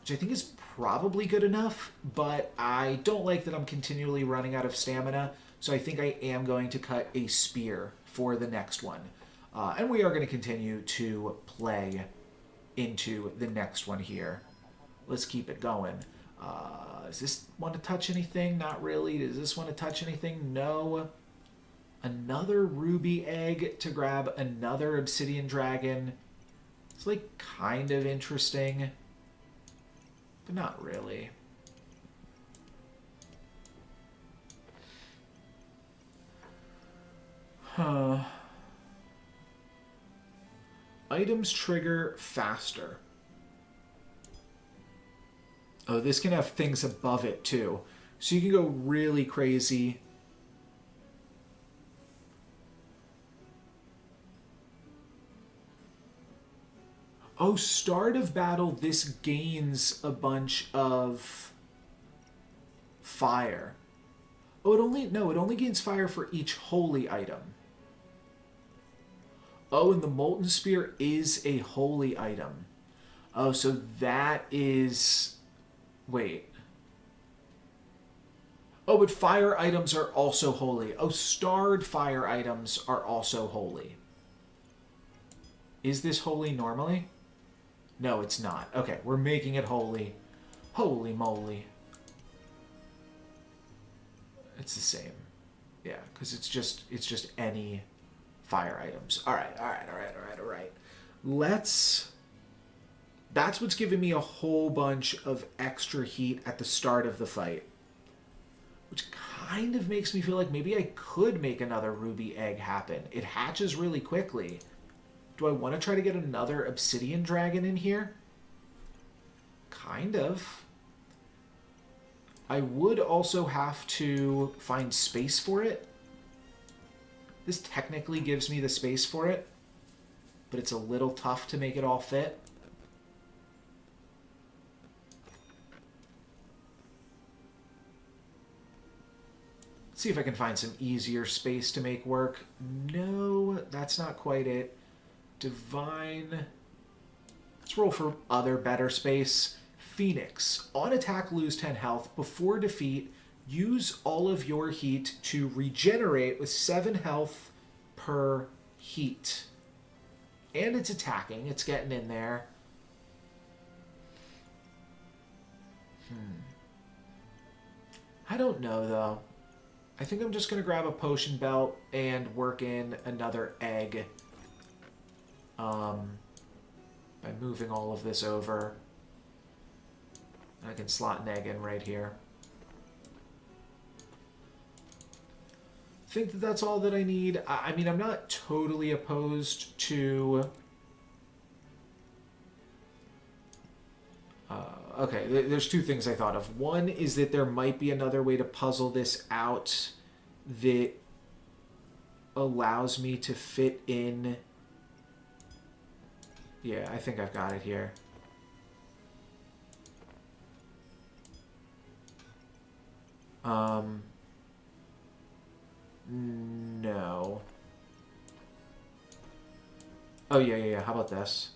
which I think is probably good enough. But I don't like that I'm continually running out of stamina. So I think I am going to cut a spear for the next one. And we are going to continue to play into the next one here. Let's keep it going. Does this want to touch anything? Not really. Does this want to touch anything? No. Another ruby egg to grab another obsidian dragon. It's like kind of interesting, but not really. Huh. Items trigger faster. Oh, this can have things above it too. So you can go really crazy. Oh, start of battle, this gains a bunch of fire. Oh, it only gains fire for each holy item. Oh, and the Molten Spear is a holy item. Oh, so that is... Wait. Oh, but fire items are also holy. Oh, starred fire items are also holy. Is this holy normally? No, it's not. Okay, we're making it holy. Holy moly. It's the same. Yeah, because it's just any fire items. All right. Let's... That's what's giving me a whole bunch of extra heat at the start of the fight. Which kind of makes me feel like maybe I could make another ruby egg happen. It hatches really quickly. Do I want to try to get another obsidian dragon in here? Kind of. I would also have to find space for it. This technically gives me the space for it, but it's a little tough to make it all fit. Let's see if I can find some easier space to make work. No, that's not quite it. Divine. Let's roll for other better space. Phoenix. On attack, lose 10 health. Before defeat, use all of your heat to regenerate with 7 health per heat. And it's attacking. It's getting in there. I don't know, though. I think I'm just going to grab a potion belt and work in another egg. By moving all of this over. I can slot an egg in right here. I think that that's all that I need. I mean, I'm not totally opposed to... okay, there's two things I thought of. One is that there might be another way to puzzle this out that allows me to fit in... Yeah, I think I've got it here. No. Oh, yeah. How about this?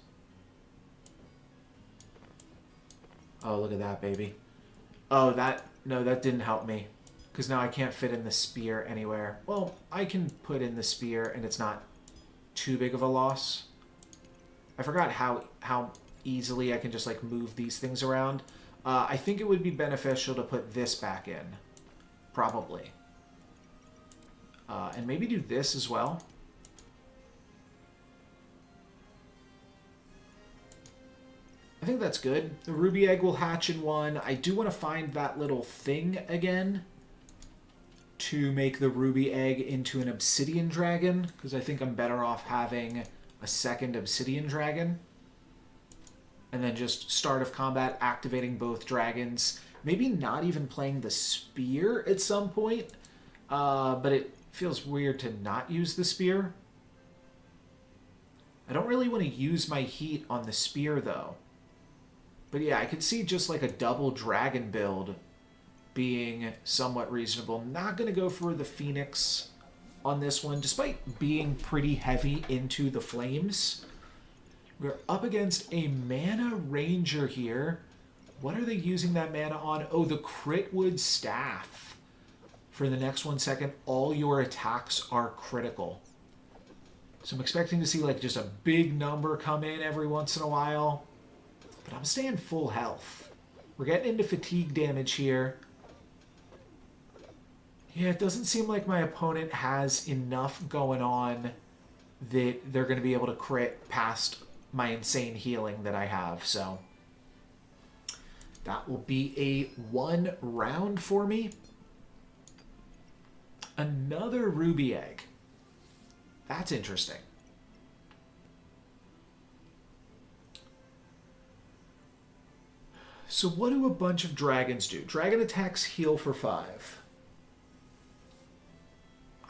Oh, look at that, baby. Oh, no, that didn't help me. Because now I can't fit in the spear anywhere. Well, I can put in the spear and it's not too big of a loss. I forgot how easily I can just, like, move these things around. I think it would be beneficial to put this back in. Probably. And maybe do this as well. I think that's good. The ruby egg will hatch in one. I do want to find that little thing again to make the ruby egg into an obsidian dragon, because I think I'm better off having a second obsidian dragon. And then just start of combat, activating both dragons. Maybe not even playing the spear at some point, but it feels weird to not use the spear. I don't really want to use my heat on the spear, though. But yeah, I could see just like a double dragon build being somewhat reasonable. Not going to go for the Phoenix on this one, despite being pretty heavy into the flames. We're up against a mana ranger here. What are they using that mana on? Oh, the Critwood Staff. For the next 1 second, all your attacks are critical. So I'm expecting to see like just a big number come in every once in a while. But I'm staying full health. We're getting into fatigue damage here. Yeah, it doesn't seem like my opponent has enough going on that they're going to be able to crit past my insane healing that I have, so that will be a 1 round for me. Another ruby egg. That's interesting. So what do a bunch of dragons do? Dragon attacks heal for 5.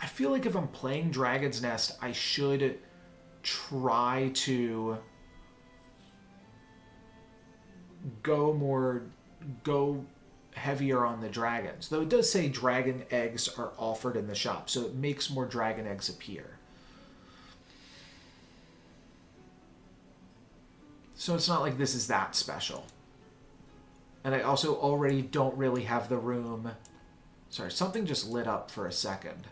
I feel like if I'm playing Dragon's Nest, I should try to go heavier on the dragons. Though it does say dragon eggs are offered in the shop, so it makes more dragon eggs appear. So it's not like this is that special. And I also already don't really have the room. Sorry, something just lit up for a second.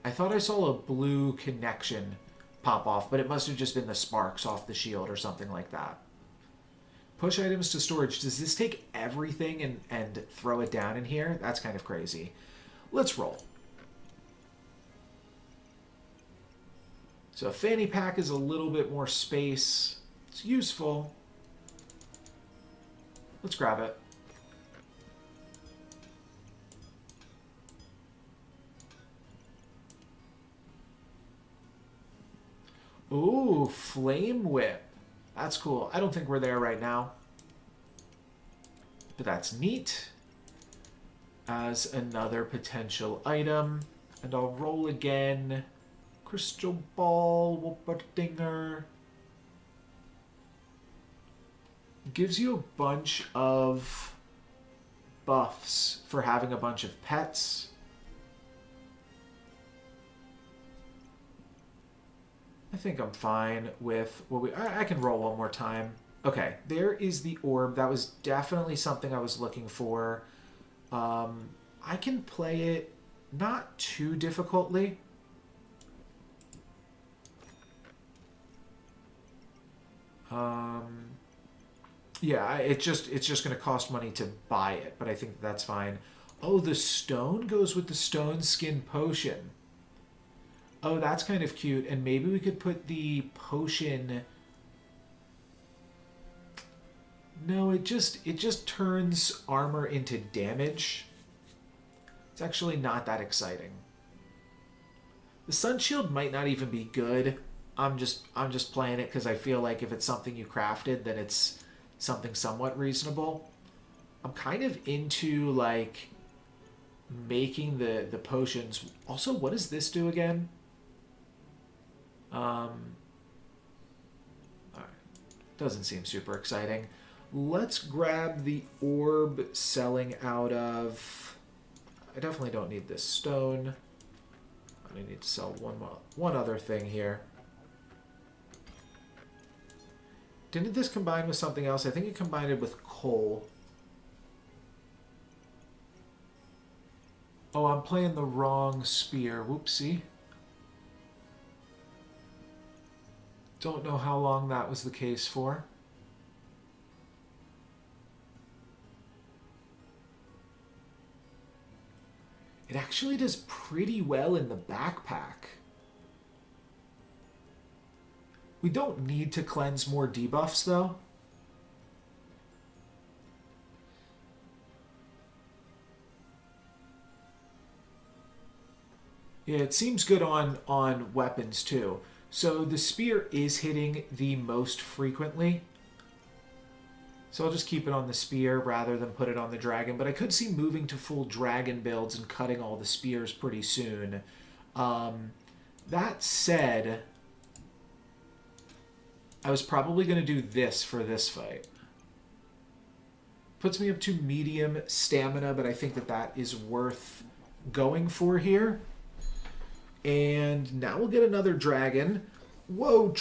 I thought I saw a blue connection pop off, but it must have just been the sparks off the shield or something like that. Push items to storage. Does this take everything and throw it down in here? That's kind of crazy. Let's roll. So a fanny pack is a little bit more space. It's useful. Let's grab it. Ooh, Flame Whip. That's cool. I don't think we're there right now. But that's neat. As another potential item. And I'll roll again. Crystal Ball, Whooperdinger. Gives you a bunch of buffs for having a bunch of pets. I think I'm fine with what I can roll one more time. Okay, there is the orb. That was definitely something I was looking for. I can play it not too difficultly. Yeah, it's just going to cost money to buy it, but I think that's fine. Oh, the stone goes with the stone skin potion. Oh, that's kind of cute. And maybe we could put the potion No, it just turns armor into damage. It's actually not that exciting. The sun shield might not even be good. I'm just playing it because I feel like if it's something you crafted, then it's something somewhat reasonable. I'm kind of into like making the potions. Also, what does this do again? All right. Doesn't seem super exciting. Let's grab the orb selling out of... I definitely don't need this stone. I need to sell one other thing here. Didn't this combine with something else? I think it combined it with coal. Oh, I'm playing the wrong spear. Whoopsie. Don't know how long that was the case for. It actually does pretty well in the backpack. We don't need to cleanse more debuffs, though. Yeah, it seems good on weapons, too. So the spear is hitting the most frequently. So I'll just keep it on the spear rather than put it on the dragon. But I could see moving to full dragon builds and cutting all the spears pretty soon. That said, I was probably going to do this for this fight. Puts me up to medium stamina, but I think that is worth going for here. And now we'll get another dragon. Whoa,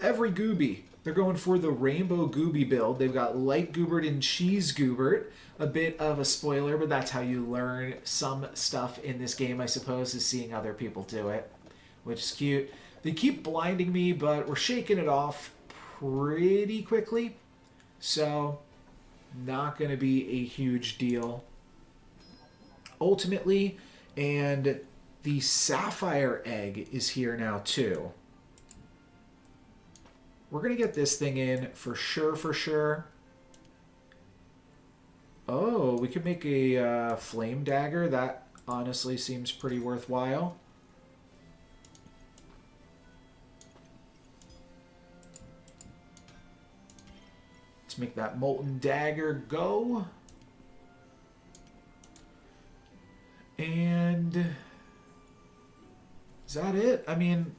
every gooby. They're going for the rainbow gooby build. They've got light goobert and cheese goobert. A bit of a spoiler, but that's how you learn some stuff in this game, I suppose, is seeing other people do it, which is cute. They keep blinding me, but we're shaking it off pretty quickly. So, not going to be a huge deal. Ultimately, and the sapphire egg is here now too. We're going to get this thing in for sure, for sure. Oh, we could make a flame dagger. That honestly seems pretty worthwhile. Let's make that molten dagger go. And is that it? I mean,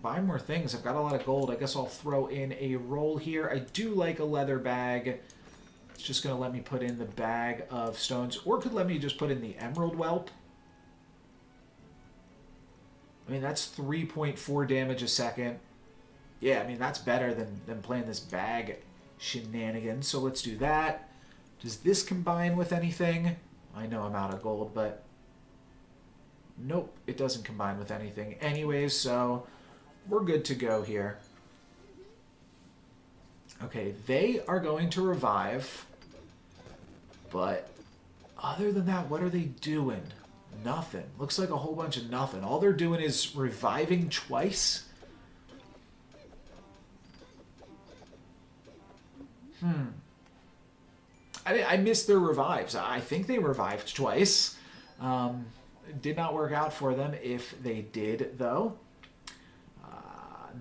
buy more things. I've got a lot of gold. I guess I'll throw in a roll here. I do like a leather bag. It's just going to let me put in the bag of stones. Or could let me just put in the emerald whelp. I mean, that's 3.4 damage a second. Yeah, I mean, that's better than playing this bag shenanigans. So let's do that. Does this combine with anything? I know I'm out of gold, but... Nope, it doesn't combine with anything. Anyways, so... we're good to go here. Okay, they are going to revive. But other than that, what are they doing? Nothing. Looks like a whole bunch of nothing. All they're doing is reviving twice. I missed their revives. I think they revived twice. Did not work out for them if they did, though.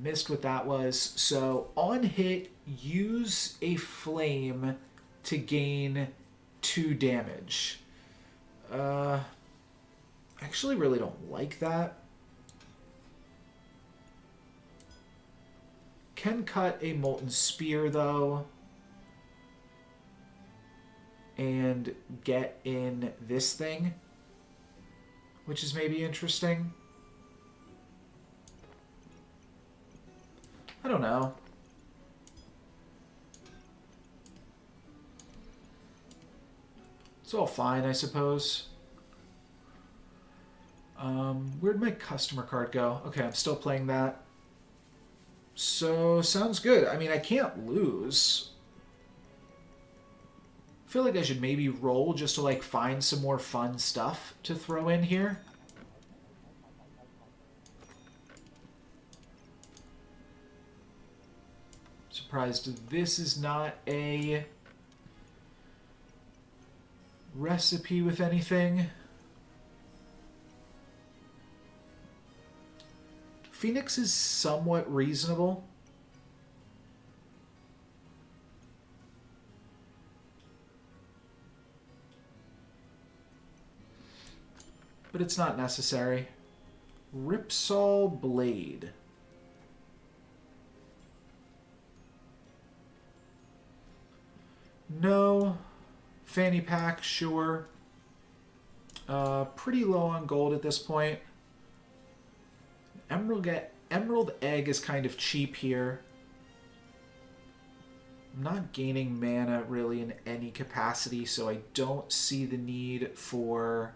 Missed what that was. So on hit, use a flame to gain 2 damage. Actually really don't like that. Can cut a molten spear though. And get in this thing, which is maybe interesting. I don't know. It's all fine, I suppose. Where'd my customer card go? Okay, I'm still playing that. So, sounds good. I mean, I can't lose. I feel like I should maybe roll just to, like, find some more fun stuff to throw in here. Surprised this is not a recipe with anything. Phoenix is somewhat reasonable. But it's not necessary. Ripsaw Blade. No. Fanny pack, sure. Pretty low on gold at this point. Emerald Egg is kind of cheap here. I'm not gaining mana really in any capacity, so I don't see the need for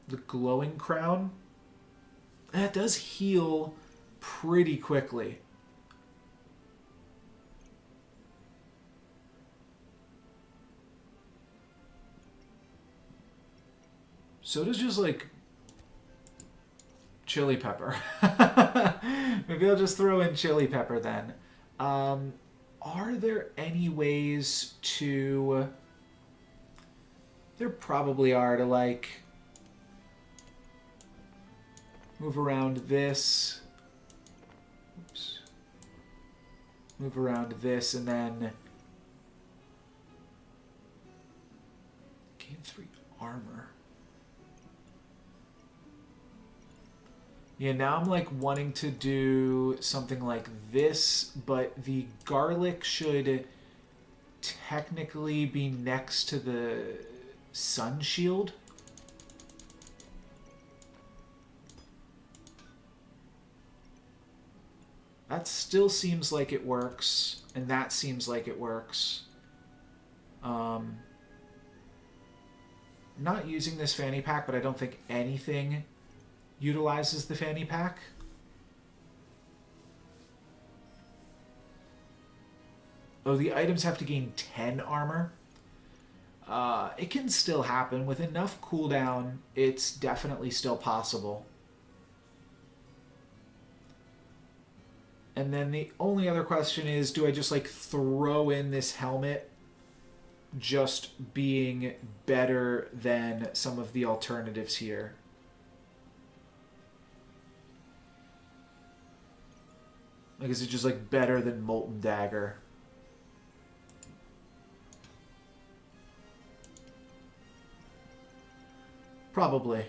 the Glowing Crown. That does heal pretty quickly. So does just like chili pepper. Maybe I'll just throw in chili pepper then. Are there any ways to... There probably are, to like move around this. Oops. Move around this and then gain 3 armor. Yeah, now I'm like wanting to do something like this, but the garlic should technically be next to the sun shield. That still seems like it works, and that seems like it works. Not using this fanny pack, but I don't think anything utilizes the fanny pack. Oh, the items have to gain 10 armor. It can still happen. With enough cooldown, it's definitely still possible. And then the only other question is, do I just like throw in this helmet just being better than some of the alternatives here? Like, is it just like better than Molten Dagger? Probably.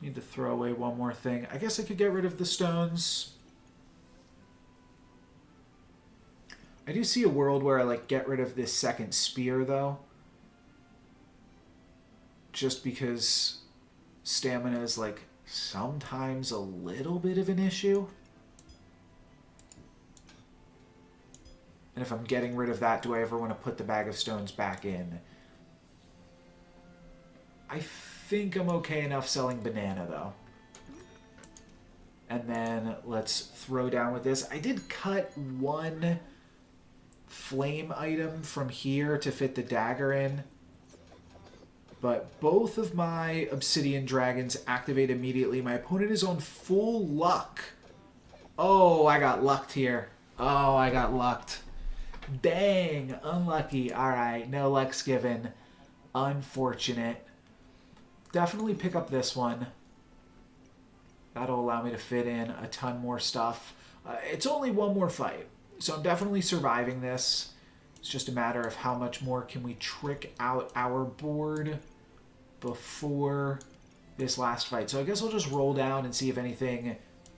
Need to throw away one more thing. I guess I could get rid of the stones. I do see a world where I like get rid of this second spear though. Just because stamina is like sometimes a little bit of an issue. And if I'm getting rid of that, do I ever want to put the bag of stones back in? I think I'm okay enough selling banana though. And then let's throw down with this. I did cut one flame item from here to fit the dagger in. But both of my Obsidian dragons activate immediately. My opponent is on full luck. Oh, I got lucked here. Oh, I got lucked. Dang, unlucky. Alright, no luck's given. Unfortunate. Definitely pick up this one. That'll allow me to fit in a ton more stuff. It's only one more fight, so I'm definitely surviving this. It's just a matter of how much more can we trick out our board before this last fight. So I guess I'll just roll down and see if anything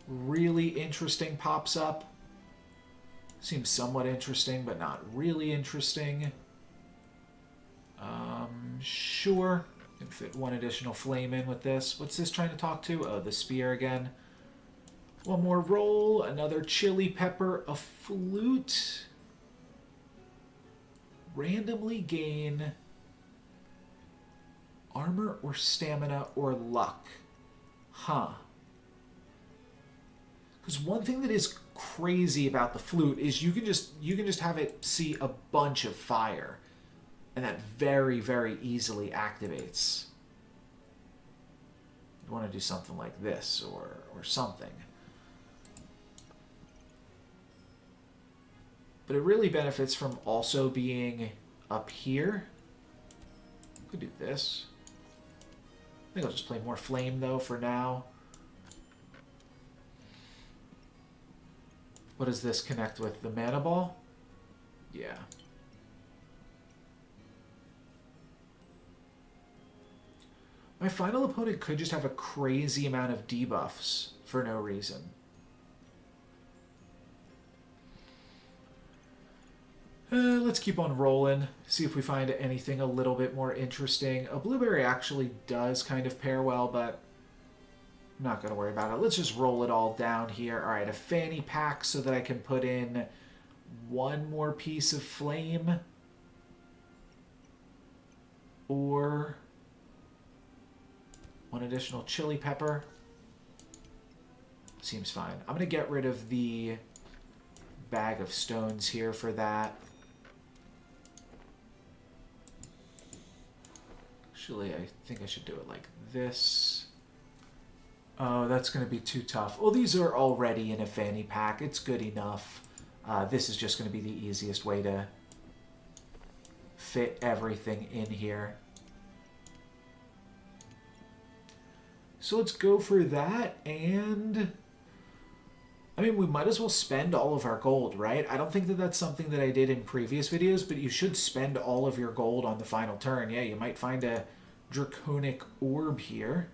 really interesting pops up. Seems somewhat interesting, but not really interesting. Sure. Can fit one additional flame in with this. What's this trying to talk to? Oh, the spear again. One more roll. Another chili pepper. A flute. Randomly gain armor or stamina or luck. Huh. Because one thing that is crazy about the flute is you can just have it see a bunch of fire, and that very, very easily activates. I'd want to do something like this or something. But it really benefits from also being up here. Could do this. I think I'll just play more flame though for now. What does this connect with? The mana ball? Yeah. My final opponent could just have a crazy amount of debuffs for no reason. Let's keep on rolling, see if we find anything a little bit more interesting. A blueberry actually does kind of pair well, but I'm not going to worry about it. Let's just roll it all down here. All right, a fanny pack so that I can put in one more piece of flame. Or one additional chili pepper. Seems fine. I'm going to get rid of the bag of stones here for that. Actually, I think I should do it like this. Oh, that's going to be too tough. Well, these are already in a fanny pack. It's good enough. This is just going to be the easiest way to fit everything in here. So let's go for that, and I mean, we might as well spend all of our gold, right? I don't think that that's something that I did in previous videos, but you should spend all of your gold on the final turn. Yeah, you might find a draconic orb here.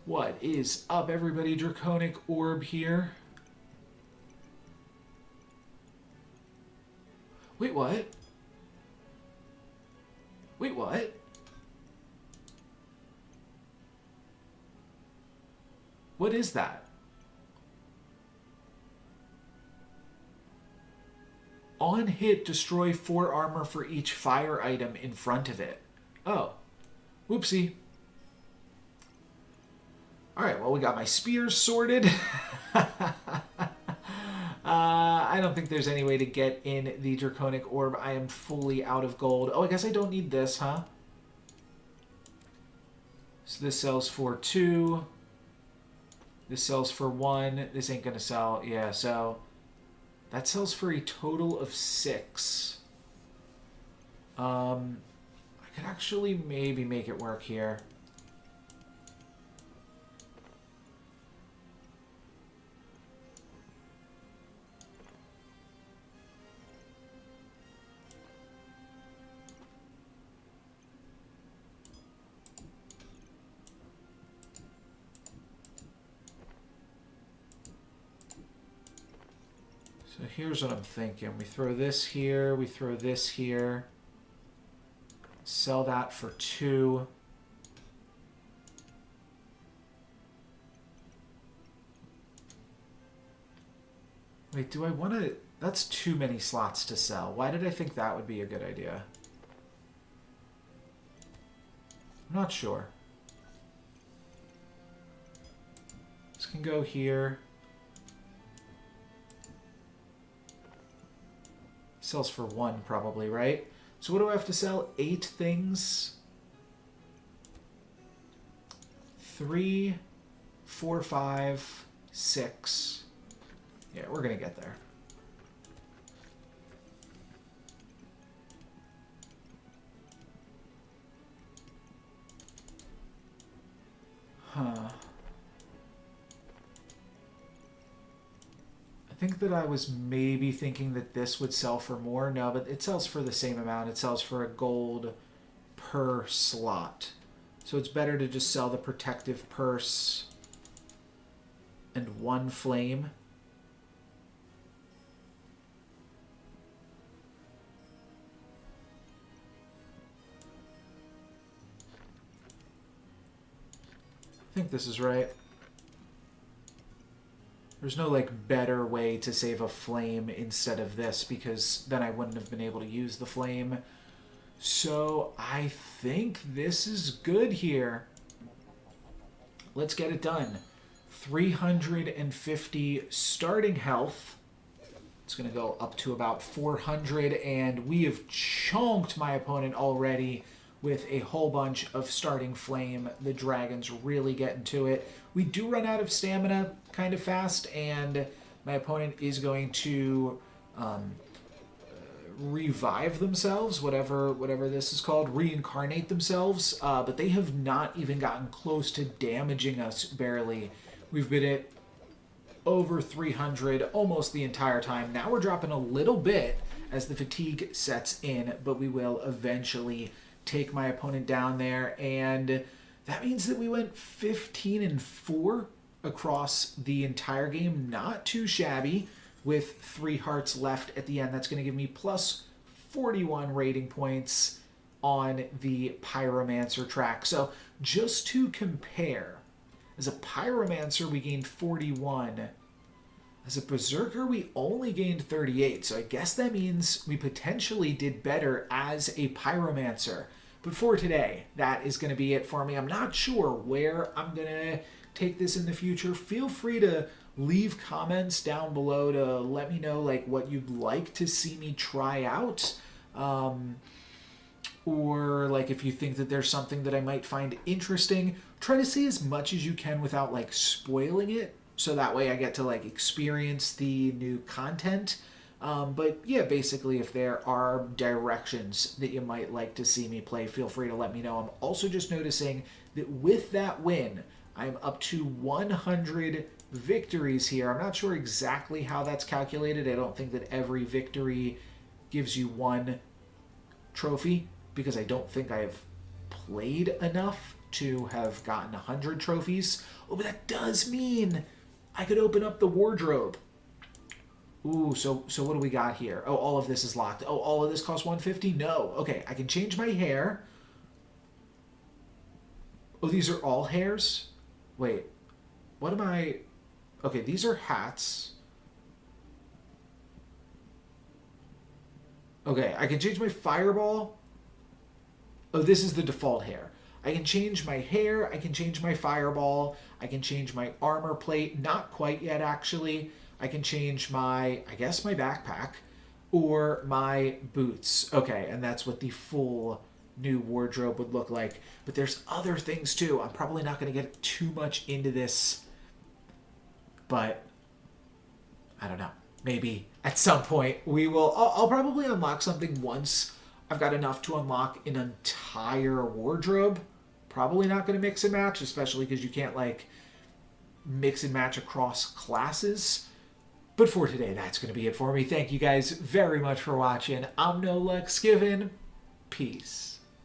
What is up, everybody? Draconic orb here. Wait, what? Wait, what? What is that? On hit, destroy 4 armor for each fire item in front of it. Oh. Whoopsie. Alright, well, we got my spears sorted. I don't think there's any way to get in the Draconic Orb. I am fully out of gold. Oh, I guess I don't need this, huh? So this sells for 2. This sells for 1. This ain't gonna sell. Yeah, so that sells for a total of 6. I could actually maybe make it work here. So here's what I'm thinking. We throw this here, we throw this here. Sell that for 2. Wait, do I want to... That's too many slots to sell. Why did I think that would be a good idea? I'm not sure. This can go here. Sells for 1 probably, right? So what do I have to sell? 8 things? 3, 4, 5, 6. Yeah, we're gonna get there. Huh. I think that I was maybe thinking that this would sell for more. No, but it sells for the same amount. It sells for a gold per slot. So it's better to just sell the protective purse and 1 flame. I think this is right. There's no, like, better way to save a flame instead of this, because then I wouldn't have been able to use the flame. So I think this is good here. Let's get it done. 350 starting health. It's going to go up to about 400, and we have chonked my opponent already with a whole bunch of starting flame. The dragons really get into it. We do run out of stamina kind of fast, and my opponent is going to revive themselves, whatever this is called, reincarnate themselves, but they have not even gotten close to damaging us barely. We've been at over 300 almost the entire time. Now we're dropping a little bit as the fatigue sets in, but we will eventually take my opponent down there, and that means that we went 15-4 across the entire game. Not too shabby, with 3 hearts left at the end. That's going to give me plus 41 rating points on the Pyromancer track. So just to compare, as a Pyromancer we gained 41. As a Berserker we only gained 38. So I guess that means we potentially did better as a Pyromancer. But for today, that is going to be it for me. I'm not sure where I'm going to take this in the future. Feel free to leave comments down below to let me know like what you'd like to see me try out, or like if you think that there's something that I might find interesting. Try to see as much as you can without like spoiling it, so that way I get to like experience the new content. But yeah, basically if there are directions that you might like to see me play, feel free to let me know. I'm also just noticing that with that win, I'm up to 100 victories here. I'm not sure exactly how that's calculated. I don't think that every victory gives you 1 trophy, because I don't think I have played enough to have gotten 100 trophies. Oh, but that does mean I could open up the wardrobe. Ooh, so what do we got here? Oh, all of this is locked. Oh, all of this costs 150? No. Okay, I can change my hair. Oh, these are all hairs? Wait, what am I... Okay, these are hats. Okay, I can change my fireball. Oh, this is the default hair. I can change my hair, I can change my fireball, I can change my armor plate. Not quite yet, actually. I can change my, I guess, my backpack or my boots. Okay, and that's what the full new wardrobe would look like. But there's other things too. I'm probably not going to get too much into this, but I don't know. Maybe at some point we will. I'll probably unlock something once I've got enough to unlock an entire wardrobe. Probably not going to mix and match, especially because you can't like mix and match across classes. But for today, that's going to be it for me. Thank you guys very much for watching. I'm NoLucksGiven. Peace.